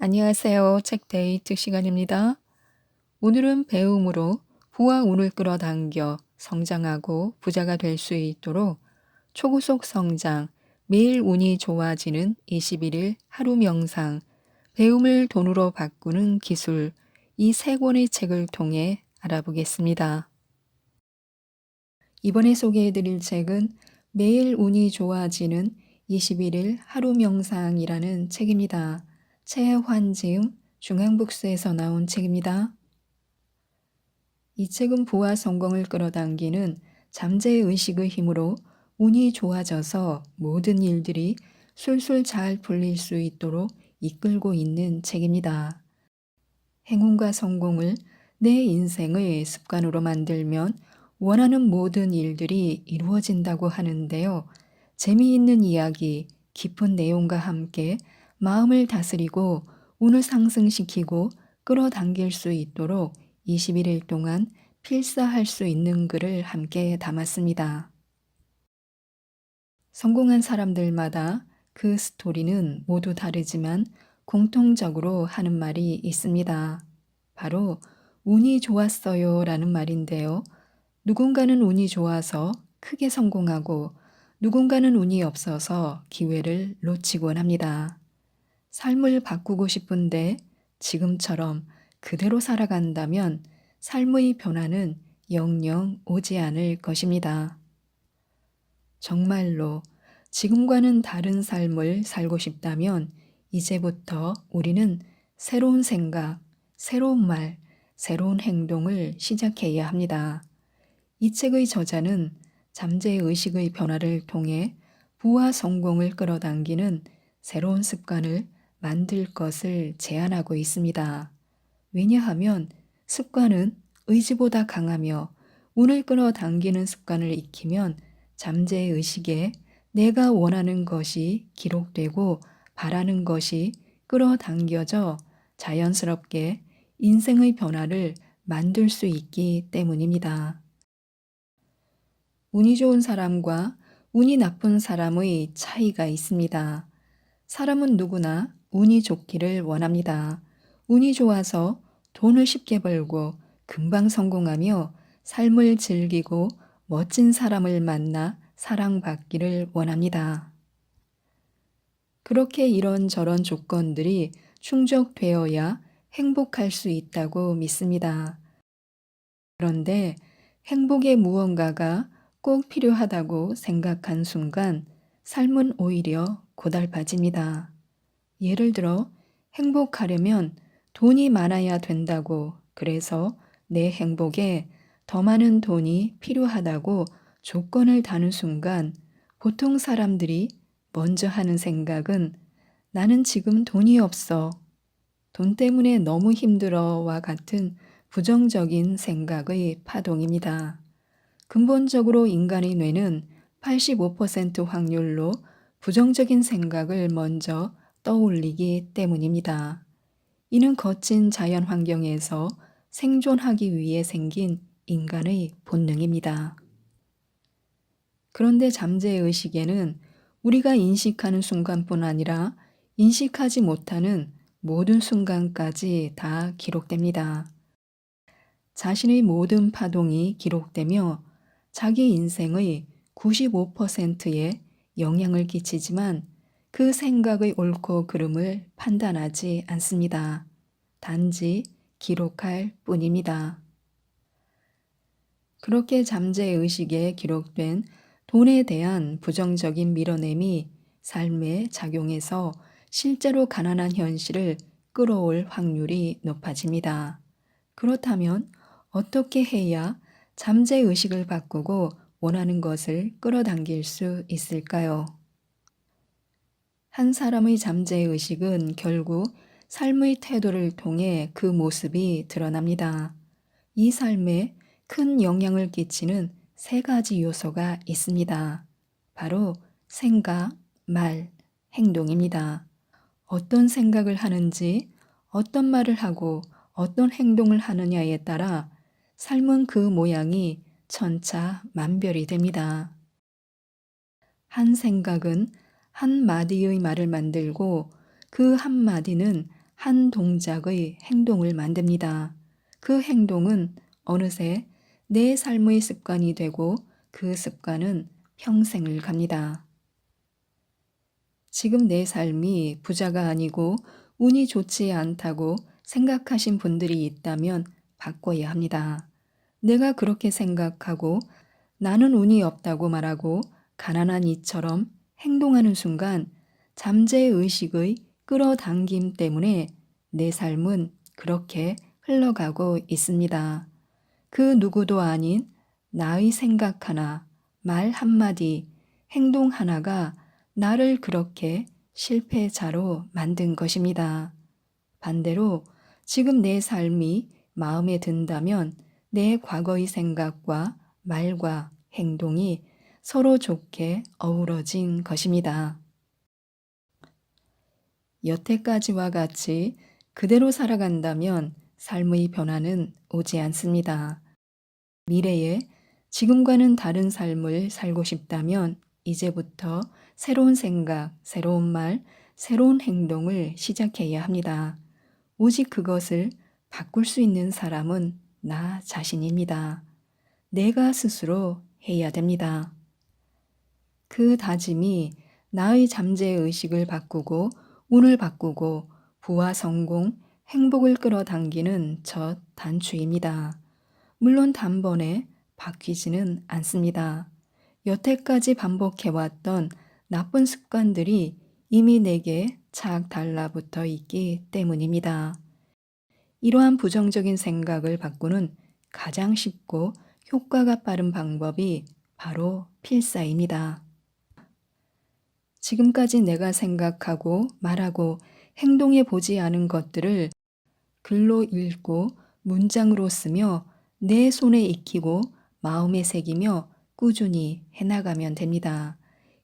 안녕하세요. 책 데이트 시간입니다. 오늘은 배움으로 부와 운을 끌어당겨 성장하고 부자가 될 수 있도록 초고속 성장, 매일 운이 좋아지는 21일 하루 명상, 배움을 돈으로 바꾸는 기술, 이 세 권의 책을 통해 알아보겠습니다. 이번에 소개해드릴 책은 매일 운이 좋아지는 21일 하루 명상이라는 책입니다. 최환지음 중앙북스에서 나온 책입니다. 이 책은 부와 성공을 끌어당기는 잠재의식의 힘으로 운이 좋아져서 모든 일들이 술술 잘 풀릴 수 있도록 이끌고 있는 책입니다. 행운과 성공을 내 인생의 습관으로 만들면 원하는 모든 일들이 이루어진다고 하는데요. 재미있는 이야기, 깊은 내용과 함께 마음을 다스리고 운을 상승시키고 끌어당길 수 있도록 21일 동안 필사할 수 있는 글을 함께 담았습니다. 성공한 사람들마다 그 스토리는 모두 다르지만 공통적으로 하는 말이 있습니다. 바로 운이 좋았어요 라는 말인데요. 누군가는 운이 좋아서 크게 성공하고 누군가는 운이 없어서 기회를 놓치곤 합니다. 삶을 바꾸고 싶은데 지금처럼 그대로 살아간다면 삶의 변화는 영영 오지 않을 것입니다. 정말로 지금과는 다른 삶을 살고 싶다면 이제부터 우리는 새로운 생각, 새로운 말, 새로운 행동을 시작해야 합니다. 이 책의 저자는 잠재의식의 변화를 통해 부와 성공을 끌어당기는 새로운 습관을 만들 것을 제안하고 있습니다. 왜냐하면 습관은 의지보다 강하며 운을 끌어당기는 습관을 익히면 잠재의식에 내가 원하는 것이 기록되고 바라는 것이 끌어당겨져 자연스럽게 인생의 변화를 만들 수 있기 때문입니다. 운이 좋은 사람과 운이 나쁜 사람의 차이가 있습니다. 사람은 누구나 운이 좋기를 원합니다. 운이 좋아서 돈을 쉽게 벌고 금방 성공하며 삶을 즐기고 멋진 사람을 만나 사랑받기를 원합니다. 그렇게 이런저런 조건들이 충족되어야 행복할 수 있다고 믿습니다. 그런데 행복의 무언가가 꼭 필요하다고 생각한 순간 삶은 오히려 고달파집니다. 예를 들어 행복하려면 돈이 많아야 된다고, 그래서 내 행복에 더 많은 돈이 필요하다고 조건을 다는 순간 보통 사람들이 먼저 하는 생각은 나는 지금 돈이 없어. 돈 때문에 너무 힘들어와 같은 부정적인 생각의 파동입니다. 근본적으로 인간의 뇌는 85% 확률로 부정적인 생각을 먼저 떠올리기 때문입니다. 이는 거친 자연 환경에서 생존하기 위해 생긴 인간의 본능입니다. 그런데 잠재의식에는 우리가 인식하는 순간뿐 아니라 인식하지 못하는 모든 순간까지 다 기록됩니다. 자신의 모든 파동이 기록되며 자기 인생의 95%에 영향을 끼치지만 그 생각의 옳고 그름을 판단하지 않습니다. 단지 기록할 뿐입니다. 그렇게 잠재의식에 기록된 돈에 대한 부정적인 밀어냄이 삶에 작용해서 실제로 가난한 현실을 끌어올 확률이 높아집니다. 그렇다면 어떻게 해야 잠재의식을 바꾸고 원하는 것을 끌어당길 수 있을까요? 한 사람의 잠재의식은 결국 삶의 태도를 통해 그 모습이 드러납니다. 이 삶에 큰 영향을 끼치는 세 가지 요소가 있습니다. 바로 생각, 말, 행동입니다. 어떤 생각을 하는지, 어떤 말을 하고 어떤 행동을 하느냐에 따라 삶은 그 모양이 천차만별이 됩니다. 한 생각은 한 마디의 말을 만들고 그 한 마디는 한 동작의 행동을 만듭니다. 그 행동은 어느새 내 삶의 습관이 되고 그 습관은 평생을 갑니다. 지금 내 삶이 부자가 아니고 운이 좋지 않다고 생각하신 분들이 있다면 바꿔야 합니다. 내가 그렇게 생각하고 나는 운이 없다고 말하고 가난한 이처럼 행동하는 순간 잠재의식의 끌어당김 때문에 내 삶은 그렇게 흘러가고 있습니다. 그 누구도 아닌 나의 생각 하나, 말 한마디, 행동 하나가 나를 그렇게 실패자로 만든 것입니다. 반대로 지금 내 삶이 마음에 든다면 내 과거의 생각과 말과 행동이 서로 좋게 어우러진 것입니다. 여태까지와 같이 그대로 살아간다면 삶의 변화는 오지 않습니다. 미래에 지금과는 다른 삶을 살고 싶다면 이제부터 새로운 생각, 새로운 말, 새로운 행동을 시작해야 합니다. 오직 그것을 바꿀 수 있는 사람은 나 자신입니다. 내가 스스로 해야 됩니다. 그 다짐이 나의 잠재의식을 바꾸고 운을 바꾸고 부와 성공, 행복을 끌어당기는 첫 단추입니다. 물론 단번에 바뀌지는 않습니다. 여태까지 반복해왔던 나쁜 습관들이 이미 내게 착 달라붙어 있기 때문입니다. 이러한 부정적인 생각을 바꾸는 가장 쉽고 효과가 빠른 방법이 바로 필사입니다. 지금까지 내가 생각하고 말하고 행동해 보지 않은 것들을 글로 읽고 문장으로 쓰며 내 손에 익히고 마음에 새기며 꾸준히 해나가면 됩니다.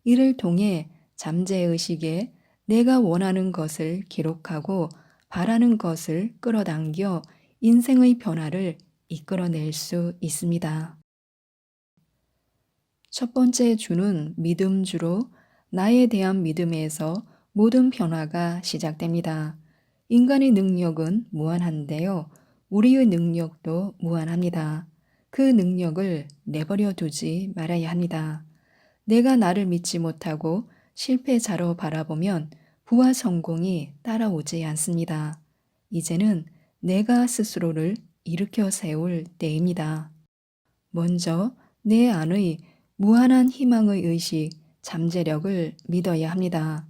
이를 통해 잠재의식에 내가 원하는 것을 기록하고 바라는 것을 끌어당겨 인생의 변화를 이끌어낼 수 있습니다. 첫 번째 주는 믿음주로 나에 대한 믿음에서 모든 변화가 시작됩니다. 인간의 능력은 무한한데요. 우리의 능력도 무한합니다. 그 능력을 내버려 두지 말아야 합니다. 내가 나를 믿지 못하고 실패자로 바라보면 부와 성공이 따라오지 않습니다. 이제는 내가 스스로를 일으켜 세울 때입니다. 먼저 내 안의 무한한 희망의 의식, 잠재력을 믿어야 합니다.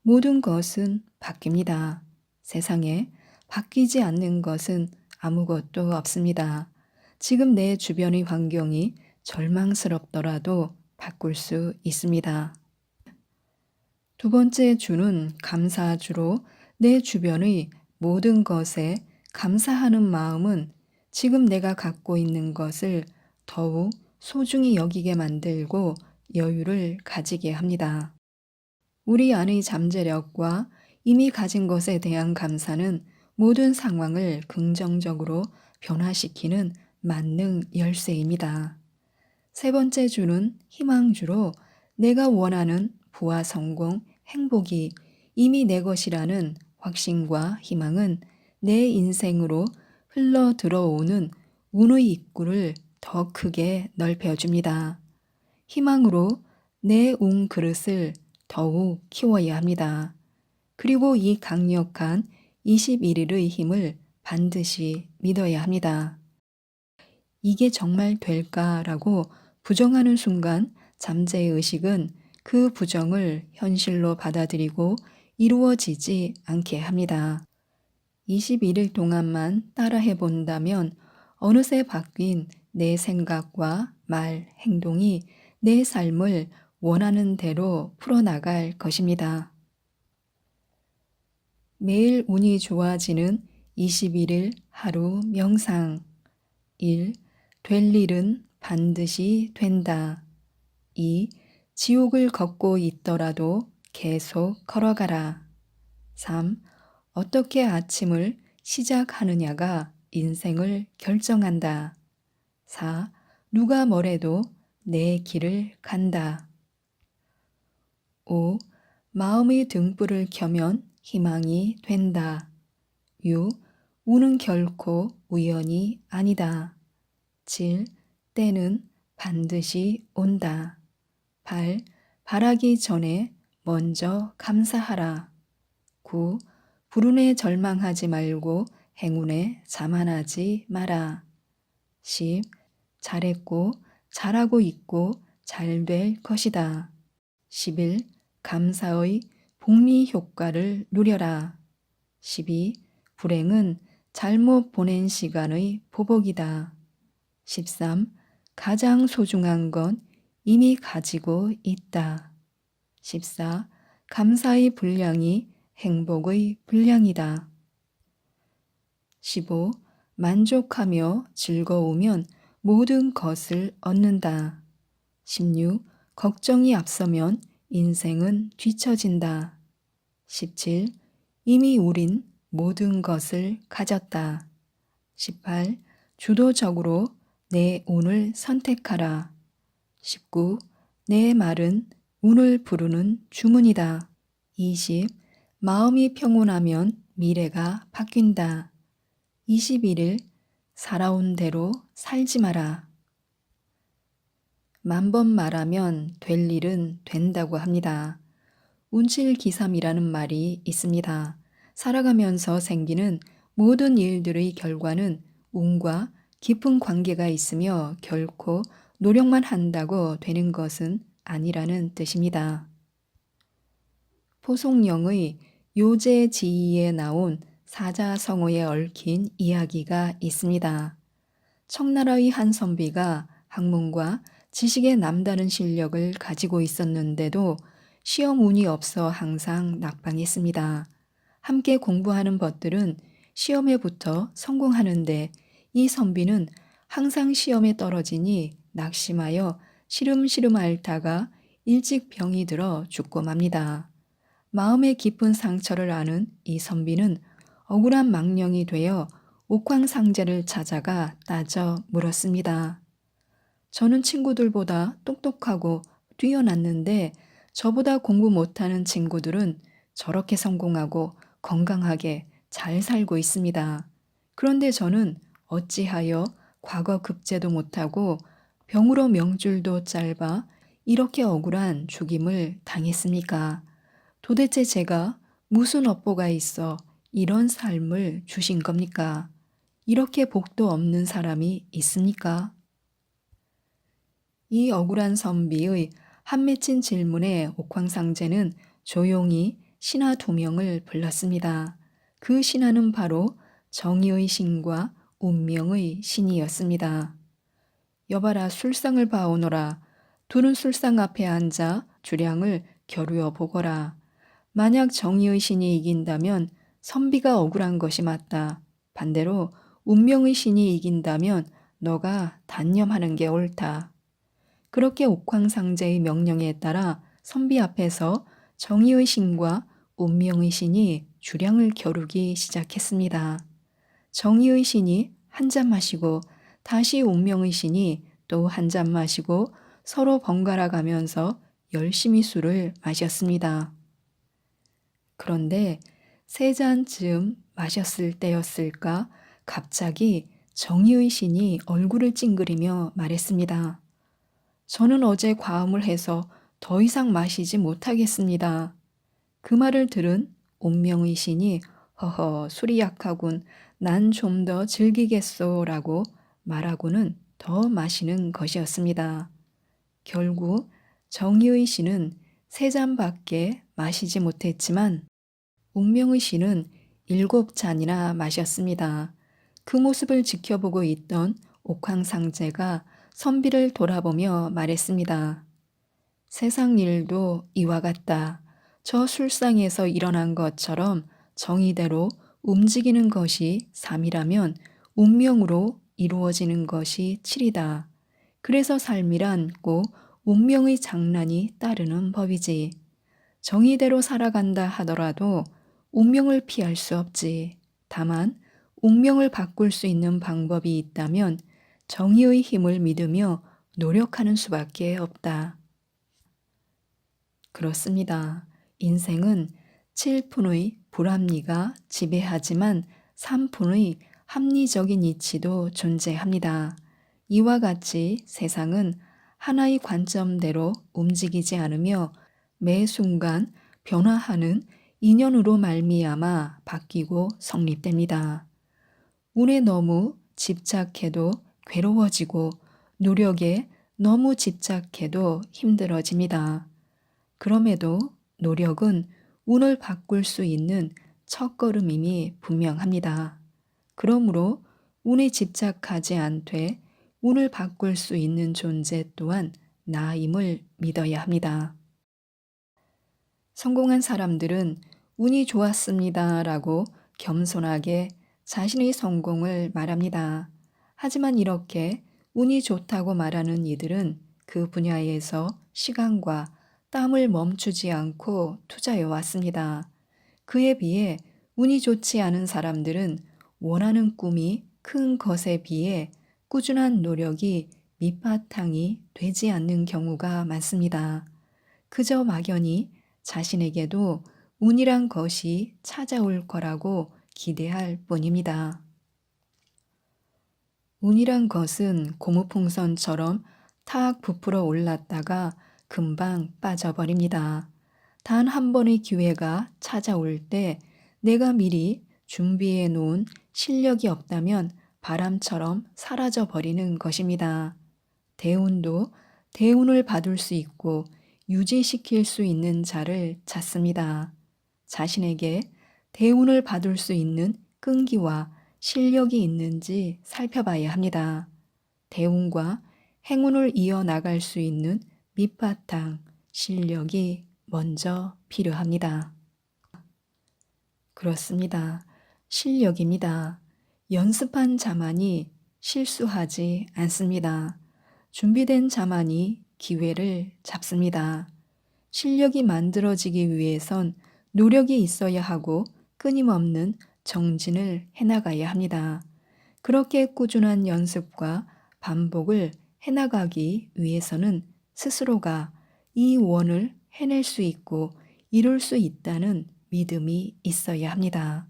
모든 것은 바뀝니다. 세상에 바뀌지 않는 것은 아무것도 없습니다. 지금 내 주변의 환경이 절망스럽더라도 바꿀 수 있습니다. 두 번째 주는 감사주로 내 주변의 모든 것에 감사하는 마음은 지금 내가 갖고 있는 것을 더욱 소중히 여기게 만들고 여유를 가지게 합니다. 우리 안의 잠재력과 이미 가진 것에 대한 감사는 모든 상황을 긍정적으로 변화시키는 만능 열쇠입니다. 세 번째 주는 희망주로 내가 원하는 부와 성공, 행복이 이미 내 것이라는 확신과 희망은 내 인생으로 흘러 들어오는 운의 입구를 더 크게 넓혀줍니다. 희망으로 내 운 그릇을 더욱 키워야 합니다. 그리고 이 강력한 21일의 힘을 반드시 믿어야 합니다. 이게 정말 될까라고 부정하는 순간 잠재의식은 그 부정을 현실로 받아들이고 이루어지지 않게 합니다. 21일 동안만 따라해 본다면 어느새 바뀐 내 생각과 말, 행동이 내 삶을 원하는 대로 풀어나갈 것입니다. 매일 운이 좋아지는 21일 하루 명상. 1. 될 일은 반드시 된다. 2. 지옥을 걷고 있더라도 계속 걸어가라. 3. 어떻게 아침을 시작하느냐가 인생을 결정한다. 4. 누가 뭐래도 내 길을 간다. 5. 마음의 등불을 켜면 희망이 된다. 6. 운은 결코 우연이 아니다. 7. 때는 반드시 온다. 8. 바라기 전에 먼저 감사하라. 9. 불운에 절망하지 말고 행운에 자만하지 마라. 10. 잘했고 잘하고 있고 잘 될 것이다. 11. 감사의 복리 효과를 누려라. 12. 불행은 잘못 보낸 시간의 보복이다. 13. 가장 소중한 건 이미 가지고 있다. 14. 감사의 분량이 행복의 분량이다. 15. 만족하며 즐거우면 모든 것을 얻는다. 16. 걱정이 앞서면 인생은 뒤처진다. 17. 이미 우린 모든 것을 가졌다. 18. 주도적으로 내 운을 선택하라. 19. 내 말은 운을 부르는 주문이다. 20. 마음이 평온하면 미래가 바뀐다. 21일 살아온 대로 살지 마라. 만번 말하면 될 일은 된다고 합니다. 운칠기삼이라는 말이 있습니다. 살아가면서 생기는 모든 일들의 결과는 운과 깊은 관계가 있으며 결코 노력만 한다고 되는 것은 아니라는 뜻입니다. 포송영의 요제지의에 나온 사자성어에 얽힌 이야기가 있습니다. 청나라의 한 선비가 학문과 지식에 남다른 실력을 가지고 있었는데도 시험 운이 없어 항상 낙방했습니다. 함께 공부하는 벗들은 시험에 붙어 성공하는데 이 선비는 항상 시험에 떨어지니 낙심하여 시름시름 앓다가 일찍 병이 들어 죽고 맙니다. 마음의 깊은 상처를 아는 이 선비는 억울한 망령이 되어 옥황상제를 찾아가 따져 물었습니다. 저는 친구들보다 똑똑하고 뛰어났는데 저보다 공부 못하는 친구들은 저렇게 성공하고 건강하게 잘 살고 있습니다. 그런데 저는 어찌하여 과거 급제도 못하고 병으로 명줄도 짧아 이렇게 억울한 죽임을 당했습니까? 도대체 제가 무슨 업보가 있어 이런 삶을 주신 겁니까? 이렇게 복도 없는 사람이 있습니까? 이 억울한 선비의 한 맺힌 질문에 옥황상제는 조용히 신하 2명을 불렀습니다. 그 신하는 바로 정의의 신과 운명의 신이었습니다. 여봐라 술상을 봐오너라. 둘은 술상 앞에 앉아 주량을 겨루어 보거라. 만약 정의의 신이 이긴다면 선비가 억울한 것이 맞다. 반대로 운명의 신이 이긴다면 너가 단념하는 게 옳다. 그렇게 옥황상제의 명령에 따라 선비 앞에서 정의의 신과 운명의 신이 주량을 겨루기 시작했습니다. 정의의 신이 한 잔 마시고 다시 운명의 신이 또 한 잔 마시고 서로 번갈아 가면서 열심히 술을 마셨습니다. 그런데 3잔쯤 마셨을 때였을까 갑자기 정의의 신이 얼굴을 찡그리며 말했습니다. 저는 어제 과음을 해서 더 이상 마시지 못하겠습니다. 그 말을 들은 운명의 신이 허허 술이 약하군 난 좀 더 즐기겠소라고 말하고는 더 마시는 것이었습니다. 결국 정의의 신은 3잔밖에 마시지 못했지만 운명의 신은 7잔이나 마셨습니다. 그 모습을 지켜보고 있던 옥황상제가 선비를 돌아보며 말했습니다. 세상 일도 이와 같다. 저 술상에서 일어난 것처럼 정의대로 움직이는 것이 3이라면 운명으로 이루어지는 것이 7이다. 그래서 삶이란 꼭 운명의 장난이 따르는 법이지. 정의대로 살아간다 하더라도 운명을 피할 수 없지. 다만 운명을 바꿀 수 있는 방법이 있다면 정의의 힘을 믿으며 노력하는 수밖에 없다. 그렇습니다. 인생은 7푼의 불합리가 지배하지만 3분의 합리적인 이치도 존재합니다. 이와 같이 세상은 하나의 관점대로 움직이지 않으며 매 순간 변화하는 인연으로 말미암아 바뀌고 성립됩니다. 운에 너무 집착해도 괴로워지고 노력에 너무 집착해도 힘들어집니다. 그럼에도 노력은 운을 바꿀 수 있는 첫걸음임이 분명합니다. 그러므로 운에 집착하지 않되 운을 바꿀 수 있는 존재 또한 나임을 믿어야 합니다. 성공한 사람들은 운이 좋았습니다 라고 겸손하게 자신의 성공을 말합니다. 하지만 이렇게 운이 좋다고 말하는 이들은 그 분야에서 시간과 땀을 멈추지 않고 투자해 왔습니다. 그에 비해 운이 좋지 않은 사람들은 원하는 꿈이 큰 것에 비해 꾸준한 노력이 밑바탕이 되지 않는 경우가 많습니다. 그저 막연히 자신에게도 운이란 것이 찾아올 거라고 기대할 뿐입니다. 운이란 것은 고무풍선처럼 탁 부풀어 올랐다가 금방 빠져버립니다. 단 한 번의 기회가 찾아올 때 내가 미리 준비해 놓은 실력이 없다면 바람처럼 사라져 버리는 것입니다. 대운도 대운을 받을 수 있고 유지시킬 수 있는 자를 찾습니다. 자신에게 대운을 받을 수 있는 끈기와 실력이 있는지 살펴봐야 합니다. 대운과 행운을 이어나갈 수 있는 밑바탕, 실력이 먼저 필요합니다. 그렇습니다. 실력입니다. 연습한 자만이 실수하지 않습니다. 준비된 자만이 기회를 잡습니다. 실력이 만들어지기 위해선 노력이 있어야 하고 끊임없는 정진을 해나가야 합니다. 그렇게 꾸준한 연습과 반복을 해나가기 위해서는 스스로가 이 원을 해낼 수 있고 이룰 수 있다는 믿음이 있어야 합니다.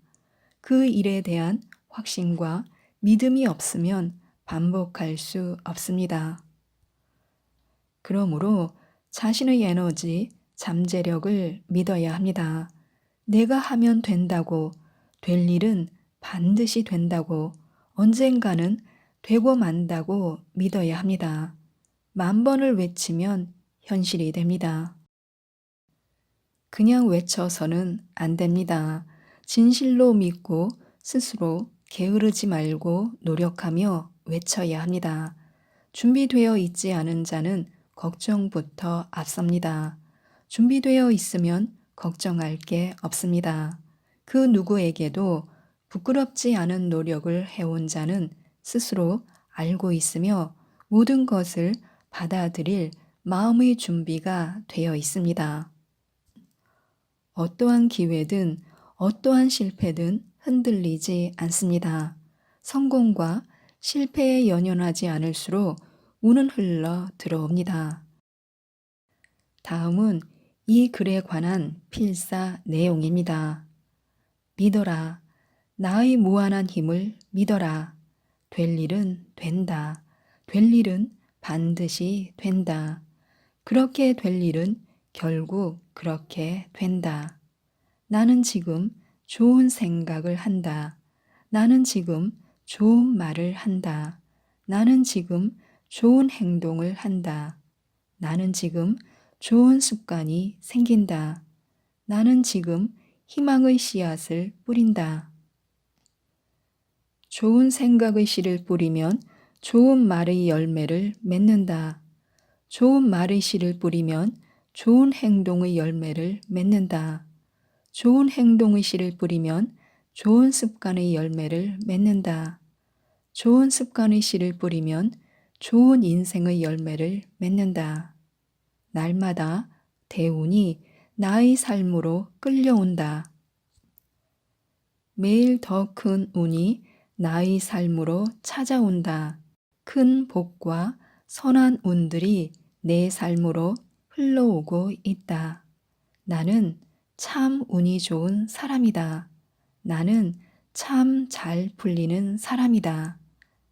그 일에 대한 확신과 믿음이 없으면 반복할 수 없습니다. 그러므로 자신의 에너지, 잠재력을 믿어야 합니다. 내가 하면 된다고, 될 일은 반드시 된다고, 언젠가는 되고 만다고 믿어야 합니다. 10,000번을 외치면 현실이 됩니다. 그냥 외쳐서는 안 됩니다. 진실로 믿고 스스로 게으르지 말고 노력하며 외쳐야 합니다. 준비되어 있지 않은 자는 걱정부터 앞섭니다. 준비되어 있으면 걱정할 게 없습니다. 그 누구에게도 부끄럽지 않은 노력을 해온 자는 스스로 알고 있으며 모든 것을 받아들일 마음의 준비가 되어 있습니다. 어떠한 기회든 어떠한 실패든 흔들리지 않습니다. 성공과 실패에 연연하지 않을수록 운은 흘러 들어옵니다. 다음은 이 글에 관한 필사 내용입니다. 믿어라. 나의 무한한 힘을 믿어라. 될 일은 된다. 될 일은 반드시 된다. 그렇게 될 일은 결국 그렇게 된다. 나는 지금 좋은 생각을 한다. 나는 지금 좋은 말을 한다. 나는 지금 좋은 행동을 한다. 나는 지금 좋은 습관이 생긴다. 나는 지금 희망의 씨앗을 뿌린다. 좋은 생각의 씨를 뿌리면 좋은 말의 열매를 맺는다. 좋은 말의 씨를 뿌리면 좋은 행동의 열매를 맺는다. 좋은 행동의 씨를 뿌리면 좋은 습관의 열매를 맺는다. 좋은 습관의 씨를 뿌리면 좋은 인생의 열매를 맺는다. 날마다 대운이 나의 삶으로 끌려온다. 매일 더 큰 운이 나의 삶으로 찾아온다. 큰 복과 선한 운들이 내 삶으로 흘러오고 있다. 나는 참 운이 좋은 사람이다. 나는 참 잘 풀리는 사람이다.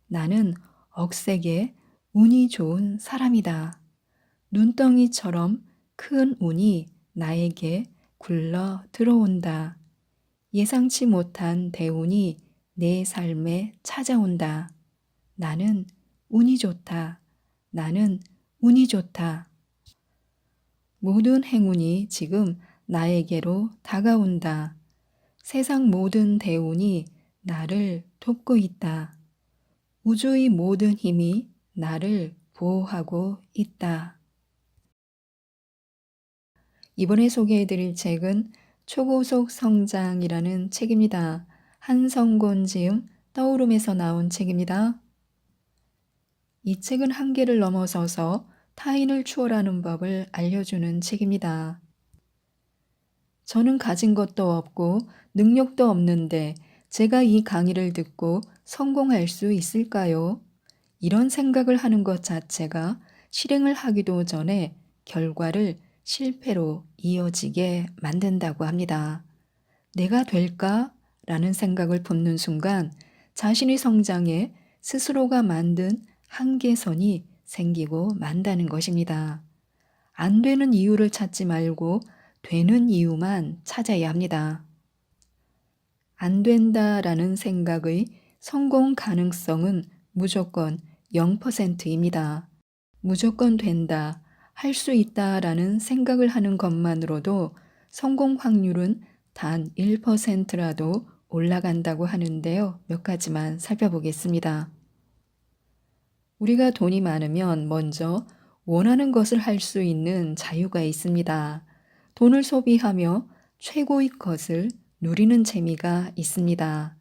나는 억세게 운이 좋은 사람이다. 눈덩이처럼 큰 운이 나에게 굴러 들어온다. 예상치 못한 대운이 내 삶에 찾아온다. 나는 운이 좋다. 나는 운이 좋다. 모든 행운이 지금 나에게로 다가온다. 세상 모든 대운이 나를 돕고 있다. 우주의 모든 힘이 나를 보호하고 있다. 이번에 소개해드릴 책은 초고속 성장이라는 책입니다. 한성곤 지음 떠오름에서 나온 책입니다. 이 책은 한계를 넘어서서 타인을 추월하는 법을 알려주는 책입니다. 저는 가진 것도 없고 능력도 없는데 제가 이 강의를 듣고 성공할 수 있을까요? 이런 생각을 하는 것 자체가 실행을 하기도 전에 결과를 실패로 이어지게 만든다고 합니다. 내가 될까? 라는 생각을 품는 순간 자신의 성장에 스스로가 만든 한계선이 생기고 만다는 것입니다. 안 되는 이유를 찾지 말고 되는 이유만 찾아야 합니다. 안 된다라는 생각의 성공 가능성은 무조건 0%입니다. 무조건 된다, 할 수 있다라는 생각을 하는 것만으로도 성공 확률은 단 1%라도 올라간다고 하는데요. 몇 가지만 살펴보겠습니다. 우리가 돈이 많으면 먼저 원하는 것을 할 수 있는 자유가 있습니다. 돈을 소비하며 최고의 것을 누리는 재미가 있습니다.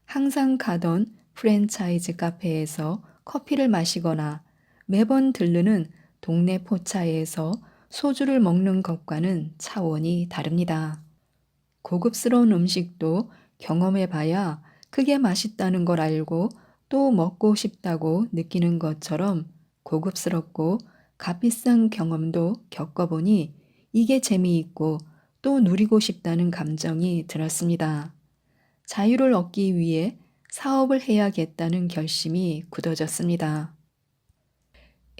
항상 가던 프랜차이즈 카페에서 커피를 마시거나 매번 들르는 동네 포차에서 소주를 먹는 것과는 차원이 다릅니다. 고급스러운 음식도 경험해 봐야 그게 맛있다는 걸 알고 또 먹고 싶다고 느끼는 것처럼 고급스럽고 값비싼 경험도 겪어보니 이게 재미있고 또 누리고 싶다는 감정이 들었습니다. 자유를 얻기 위해 사업을 해야겠다는 결심이 굳어졌습니다.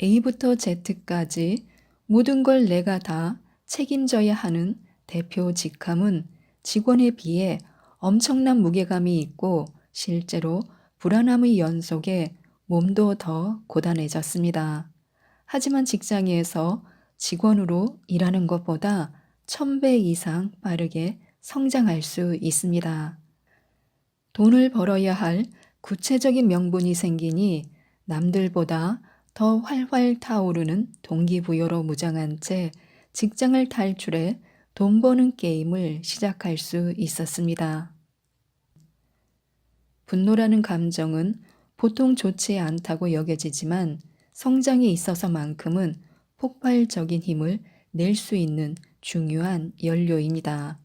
A부터 Z까지 모든 걸 내가 다 책임져야 하는 대표 직함은 직원에 비해 엄청난 무게감이 있고 실제로 불안함의 연속에 몸도 더 고단해졌습니다. 하지만 직장에서 직원으로 일하는 것보다 1000배 이상 빠르게 성장할 수 있습니다. 돈을 벌어야 할 구체적인 명분이 생기니 남들보다 더 활활 타오르는 동기부여로 무장한 채 직장을 탈출해 돈 버는 게임을 시작할 수 있었습니다. 분노라는 감정은 보통 좋지 않다고 여겨지지만 성장에 있어서만큼은 폭발적인 힘을 낼 수 있는 중요한 연료입니다.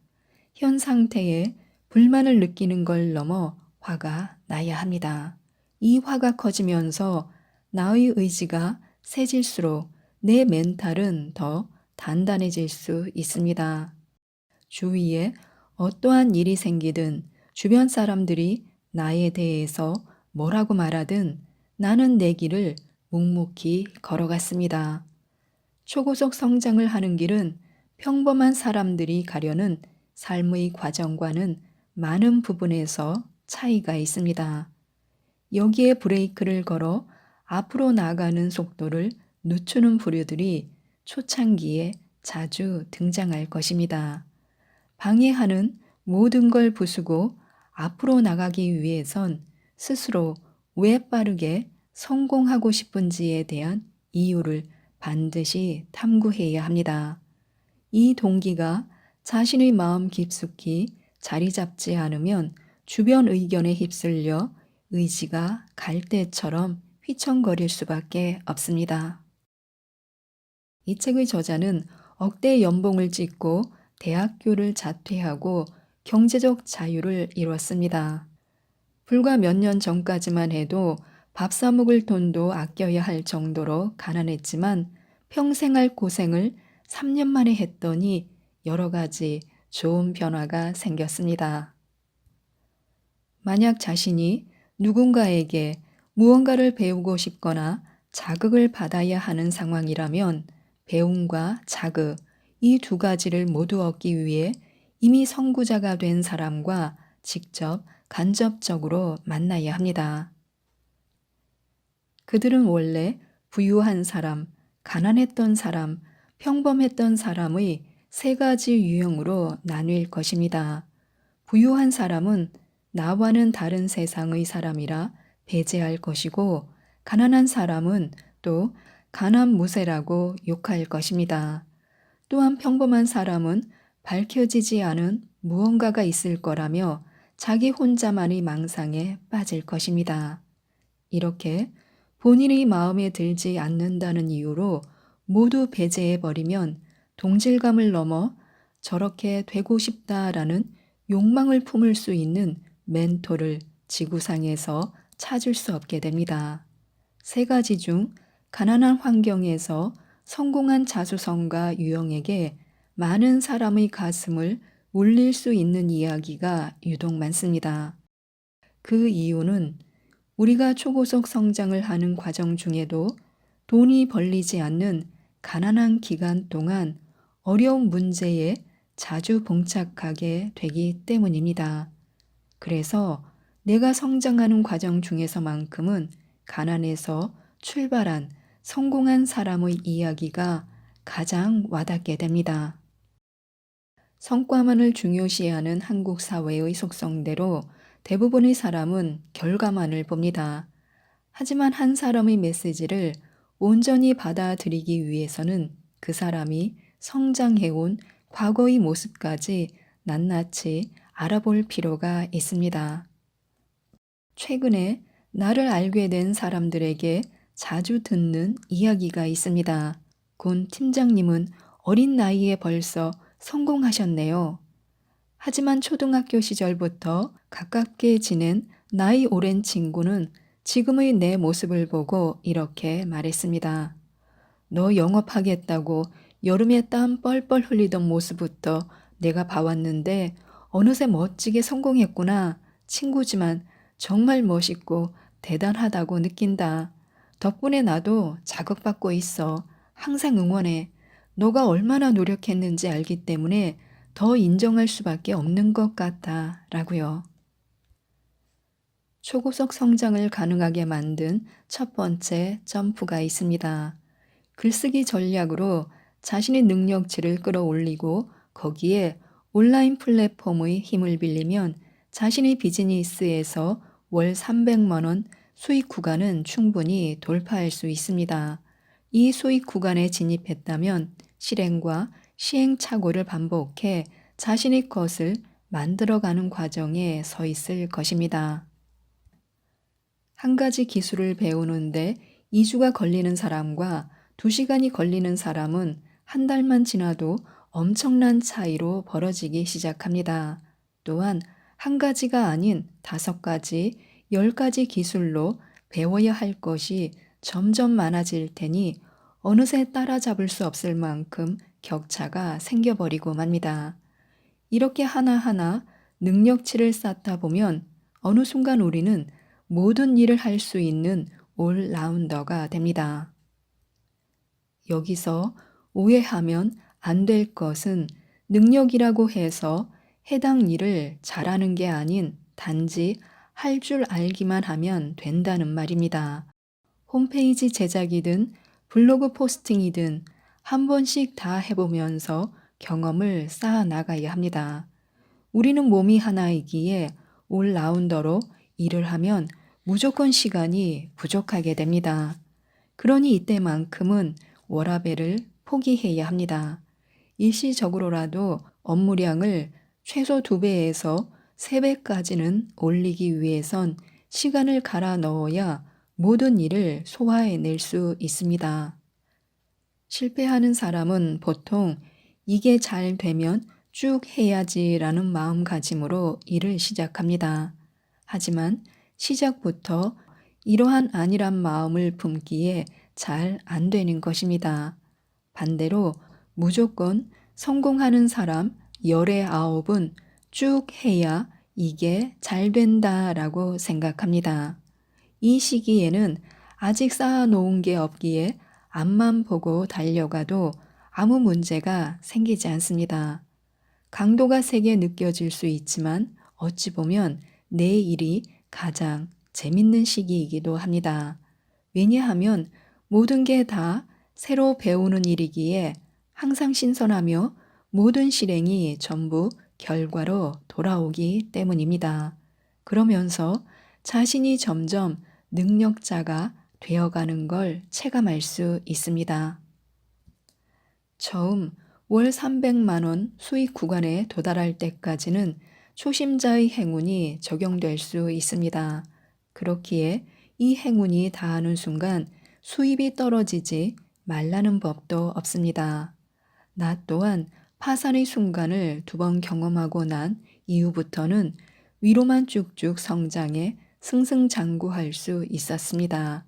현 상태에 불만을 느끼는 걸 넘어 화가 나야 합니다. 이 화가 커지면서 나의 의지가 세질수록 내 멘탈은 더 단단해질 수 있습니다. 주위에 어떠한 일이 생기든 주변 사람들이 나에 대해서 뭐라고 말하든 나는 내 길을 묵묵히 걸어갔습니다. 초고속 성장을 하는 길은 평범한 사람들이 가려는 삶의 과정과는 많은 부분에서 차이가 있습니다. 여기에 브레이크를 걸어 앞으로 나가는 속도를 늦추는 부류들이 초창기에 자주 등장할 것입니다. 방해하는 모든 걸 부수고 앞으로 나가기 위해선 스스로 왜 빠르게 성공하고 싶은지에 대한 이유를 반드시 탐구해야 합니다. 이 동기가 자신의 마음 깊숙이 자리 잡지 않으면 주변 의견에 휩쓸려 의지가 갈대처럼 휘청거릴 수밖에 없습니다. 이 책의 저자는 억대 연봉을 찍고 대학교를 자퇴하고 경제적 자유를 이뤘습니다. 불과 몇 년 전까지만 해도 밥 사 먹을 돈도 아껴야 할 정도로 가난했지만 평생 할 고생을 3년 만에 했더니 여러 가지 좋은 변화가 생겼습니다. 만약 자신이 누군가에게 무언가를 배우고 싶거나 자극을 받아야 하는 상황이라면 배움과 자극, 이 두 가지를 모두 얻기 위해 이미 선구자가 된 사람과 직접 간접적으로 만나야 합니다. 그들은 원래 부유한 사람, 가난했던 사람, 평범했던 사람의 세 가지 유형으로 나뉠 것입니다. 부유한 사람은 나와는 다른 세상의 사람이라 배제할 것이고, 가난한 사람은 또 가난무새라고 욕할 것입니다. 또한 평범한 사람은 밝혀지지 않은 무언가가 있을 거라며 자기 혼자만의 망상에 빠질 것입니다. 이렇게 본인의 마음에 들지 않는다는 이유로 모두 배제해버리면 동질감을 넘어 저렇게 되고 싶다라는 욕망을 품을 수 있는 멘토를 지구상에서 찾을 수 없게 됩니다. 세 가지 중 가난한 환경에서 성공한 자수성가 유형에게 많은 사람의 가슴을 울릴 수 있는 이야기가 유독 많습니다. 그 이유는 우리가 초고속 성장을 하는 과정 중에도 돈이 벌리지 않는 가난한 기간 동안 어려운 문제에 자주 봉착하게 되기 때문입니다. 그래서 내가 성장하는 과정 중에서만큼은 가난에서 출발한 성공한 사람의 이야기가 가장 와닿게 됩니다. 성과만을 중요시하는 한국 사회의 속성대로 대부분의 사람은 결과만을 봅니다. 하지만 한 사람의 메시지를 온전히 받아들이기 위해서는 그 사람이 성장해온 과거의 모습까지 낱낱이 알아볼 필요가 있습니다. 최근에 나를 알게 된 사람들에게 자주 듣는 이야기가 있습니다. 곤 팀장님은 어린 나이에 벌써 성공하셨네요. 하지만 초등학교 시절부터 가깝게 지낸 나이 오랜 친구는 지금의 내 모습을 보고 이렇게 말했습니다. 너 영업하겠다고 여름에 땀 뻘뻘 흘리던 모습부터 내가 봐왔는데 어느새 멋지게 성공했구나. 친구지만 정말 멋있고 대단하다고 느낀다. 덕분에 나도 자극받고 있어. 항상 응원해. 너가 얼마나 노력했는지 알기 때문에 더 인정할 수밖에 없는 것 같다. 라고요. 초고속 성장을 가능하게 만든 첫 번째 점프가 있습니다. 글쓰기 전략으로 자신의 능력치를 끌어올리고 거기에 온라인 플랫폼의 힘을 빌리면 자신의 비즈니스에서 월 300만 원 수익 구간은 충분히 돌파할 수 있습니다. 이 수익 구간에 진입했다면 실행과 시행착오를 반복해 자신의 것을 만들어가는 과정에 서 있을 것입니다. 한 가지 기술을 배우는데 2주가 걸리는 사람과 2시간이 걸리는 사람은 한 달만 지나도 엄청난 차이로 벌어지기 시작합니다. 또한 한 가지가 아닌 5가지, 10가지 기술로 배워야 할 것이 점점 많아질 테니 어느새 따라잡을 수 없을 만큼 격차가 생겨버리고 맙니다. 이렇게 하나하나 능력치를 쌓다 보면 어느 순간 우리는 모든 일을 할 수 있는 올라운더가 됩니다. 여기서 오해하면 안 될 것은 능력이라고 해서 해당 일을 잘하는 게 아닌 단지 할 줄 알기만 하면 된다는 말입니다. 홈페이지 제작이든 블로그 포스팅이든 한 번씩 다 해보면서 경험을 쌓아 나가야 합니다. 우리는 몸이 하나이기에 올라운더로 일을 하면 무조건 시간이 부족하게 됩니다. 그러니 이때만큼은 워라밸을 포기해야 합니다. 일시적으로라도 업무량을 최소 2배에서 3배까지는 올리기 위해선 시간을 갈아 넣어야 모든 일을 소화해낼 수 있습니다. 실패하는 사람은 보통 이게 잘 되면 쭉 해야지라는 마음가짐으로 일을 시작합니다. 하지만 시작부터 이러한 아니란 마음을 품기에 잘 안 되는 것입니다. 반대로 무조건 성공하는 사람 10의 9은 쭉 해야 이게 잘 된다라고 생각합니다. 이 시기에는 아직 쌓아놓은 게 없기에 앞만 보고 달려가도 아무 문제가 생기지 않습니다. 강도가 세게 느껴질 수 있지만 어찌 보면 내 일이 가장 재밌는 시기이기도 합니다. 왜냐하면 모든 게 다 새로 배우는 일이기에 항상 신선하며 모든 실행이 전부 결과로 돌아오기 때문입니다. 그러면서 자신이 점점 능력자가 되어가는 걸 체감할 수 있습니다. 처음 월 300만 원 수익 구간에 도달할 때까지는 초심자의 행운이 적용될 수 있습니다. 그렇기에 이 행운이 닿는 순간 수입이 떨어지지 말라는 법도 없습니다. 나 또한 파산의 순간을 2번 경험하고 난 이후부터는 위로만 쭉쭉 성장해 승승장구할 수 있었습니다.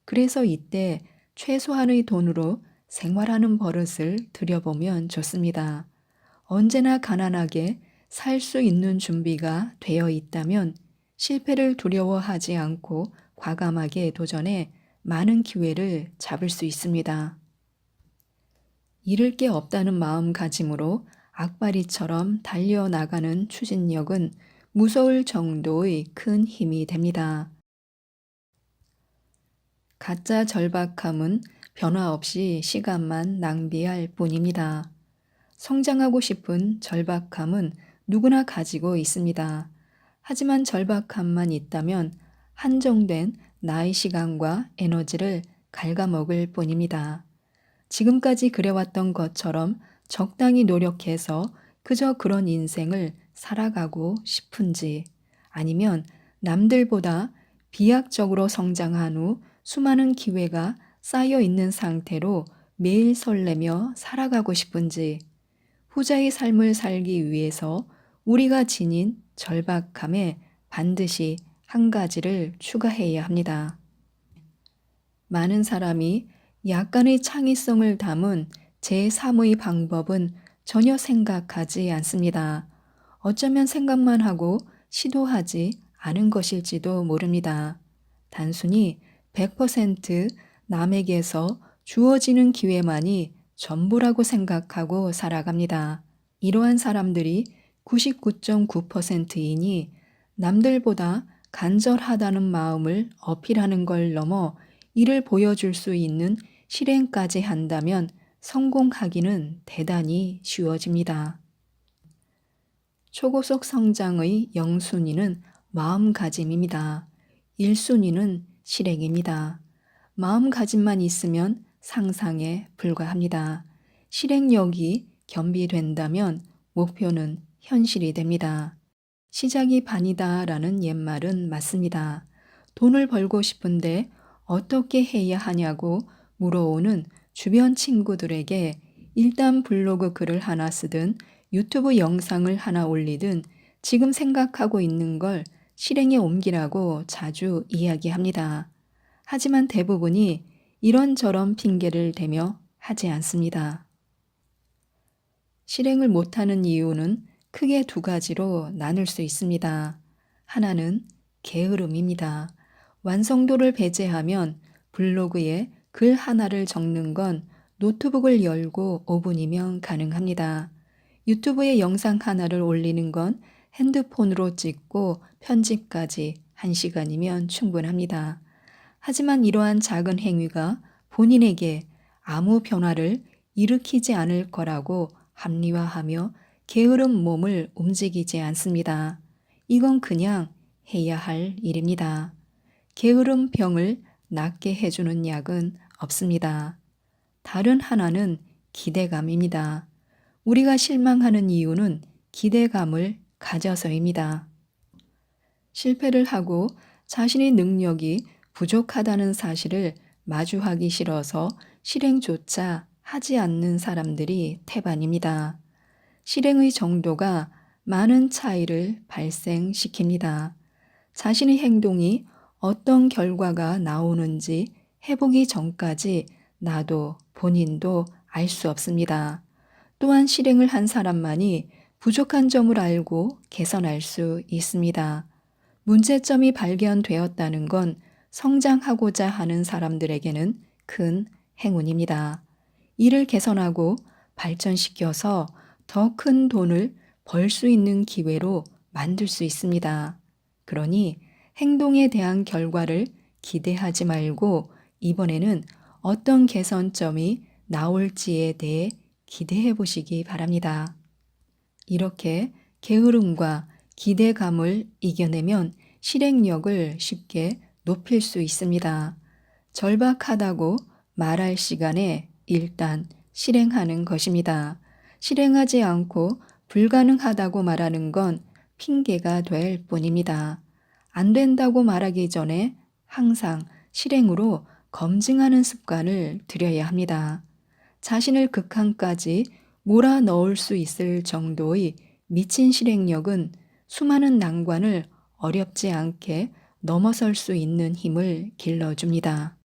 그래서 이때 최소한의 돈으로 생활하는 버릇을 들여보면 좋습니다. 언제나 가난하게 살 수 있는 준비가 되어 있다면 실패를 두려워하지 않고 과감하게 도전해 많은 기회를 잡을 수 있습니다. 잃을 게 없다는 마음가짐으로 악바리처럼 달려나가는 추진력은 무서울 정도의 큰 힘이 됩니다. 가짜 절박함은 변화 없이 시간만 낭비할 뿐입니다. 성장하고 싶은 절박함은 누구나 가지고 있습니다. 하지만 절박함만 있다면 한정된 나의 시간과 에너지를 갉아먹을 뿐입니다. 지금까지 그래왔던 것처럼 적당히 노력해서 그저 그런 인생을 살아가고 싶은지, 아니면 남들보다 비약적으로 성장한 후 수많은 기회가 쌓여 있는 상태로 매일 설레며 살아가고 싶은지, 후자의 삶을 살기 위해서 우리가 지닌 절박함에 반드시 한 가지를 추가해야 합니다. 많은 사람이 약간의 창의성을 담은 제3의 방법은 전혀 생각하지 않습니다. 어쩌면 생각만 하고 시도하지 않은 것일지도 모릅니다. 단순히 100% 남에게서 주어지는 기회만이 전부라고 생각하고 살아갑니다. 이러한 사람들이 99.9%이니 남들보다 간절하다는 마음을 어필하는 걸 넘어 이를 보여줄 수 있는 실행까지 한다면 성공하기는 대단히 쉬워집니다. 초고속 성장의 0순위는 마음가짐입니다. 1순위는 실행입니다. 마음가짐만 있으면 상상에 불과합니다. 실행력이 겸비된다면 목표는 현실이 됩니다. 시작이 반이다라는 옛말은 맞습니다. 돈을 벌고 싶은데 어떻게 해야 하냐고 물어오는 주변 친구들에게 일단 블로그 글을 하나 쓰든 유튜브 영상을 하나 올리든 지금 생각하고 있는 걸 실행에 옮기라고 자주 이야기합니다. 하지만 대부분이 이런저런 핑계를 대며 하지 않습니다. 실행을 못하는 이유는 크게 2가지로 나눌 수 있습니다. 하나는 게으름입니다. 완성도를 배제하면 블로그에 글 하나를 적는 건 노트북을 열고 5분이면 가능합니다. 유튜브에 영상 하나를 올리는 건 핸드폰으로 찍고 편집까지 1시간이면 충분합니다. 하지만 이러한 작은 행위가 본인에게 아무 변화를 일으키지 않을 거라고 합리화하며 게으른 몸을 움직이지 않습니다. 이건 그냥 해야 할 일입니다. 게으름 병을 낫게 해주는 약은 없습니다. 다른 하나는 기대감입니다. 우리가 실망하는 이유는 기대감을 가져서입니다. 실패를 하고 자신의 능력이 부족하다는 사실을 마주하기 싫어서 실행조차 하지 않는 사람들이 태반입니다. 실행의 정도가 많은 차이를 발생시킵니다. 자신의 행동이 어떤 결과가 나오는지 해보기 전까지 나도 본인도 알 수 없습니다. 또한 실행을 한 사람만이 부족한 점을 알고 개선할 수 있습니다. 문제점이 발견되었다는 건 성장하고자 하는 사람들에게는 큰 행운입니다. 이를 개선하고 발전시켜서 더 큰 돈을 벌 수 있는 기회로 만들 수 있습니다. 그러니 행동에 대한 결과를 기대하지 말고 이번에는 어떤 개선점이 나올지에 대해 기대해 보시기 바랍니다. 이렇게 게으름과 기대감을 이겨내면 실행력을 쉽게 높일 수 있습니다. 절박하다고 말할 시간에 일단 실행하는 것입니다. 실행하지 않고 불가능하다고 말하는 건 핑계가 될 뿐입니다. 안 된다고 말하기 전에 항상 실행으로 검증하는 습관을 들여야 합니다. 자신을 극한까지 몰아넣을 수 있을 정도의 미친 실행력은 수많은 난관을 어렵지 않게 넘어설 수 있는 힘을 길러줍니다.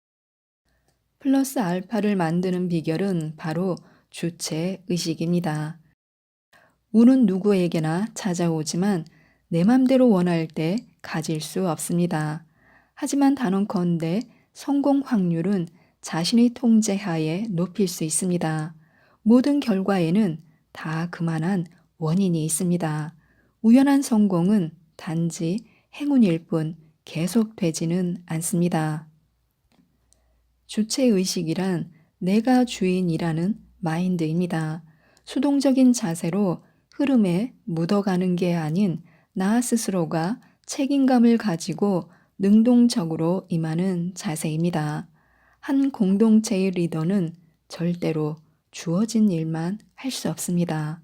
플러스 알파를 만드는 비결은 바로 주체 의식입니다. 운은 누구에게나 찾아오지만 내 맘대로 원할 때 가질 수 없습니다. 하지만 단언컨대 성공 확률은 자신의 통제하에 높일 수 있습니다. 모든 결과에는 다 그만한 원인이 있습니다. 우연한 성공은 단지 행운일 뿐 계속되지는 않습니다. 주체의식이란 내가 주인이라는 마인드입니다. 수동적인 자세로 흐름에 묻어가는 게 아닌 나 스스로가 책임감을 가지고 능동적으로 임하는 자세입니다. 한 공동체의 리더는 절대로 주어진 일만 할 수 없습니다.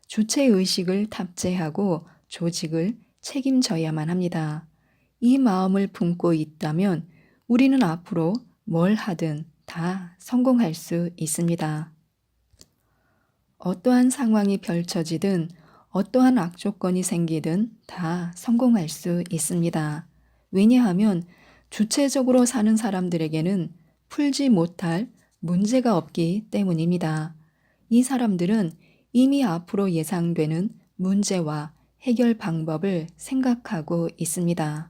주체의식을 탑재하고 조직을 책임져야만 합니다. 이 마음을 품고 있다면 우리는 앞으로 뭘 하든 다 성공할 수 있습니다. 어떠한 상황이 펼쳐지든 어떠한 악조건이 생기든 다 성공할 수 있습니다. 왜냐하면 주체적으로 사는 사람들에게는 풀지 못할 문제가 없기 때문입니다. 이 사람들은 이미 앞으로 예상되는 문제와 해결 방법을 생각하고 있습니다.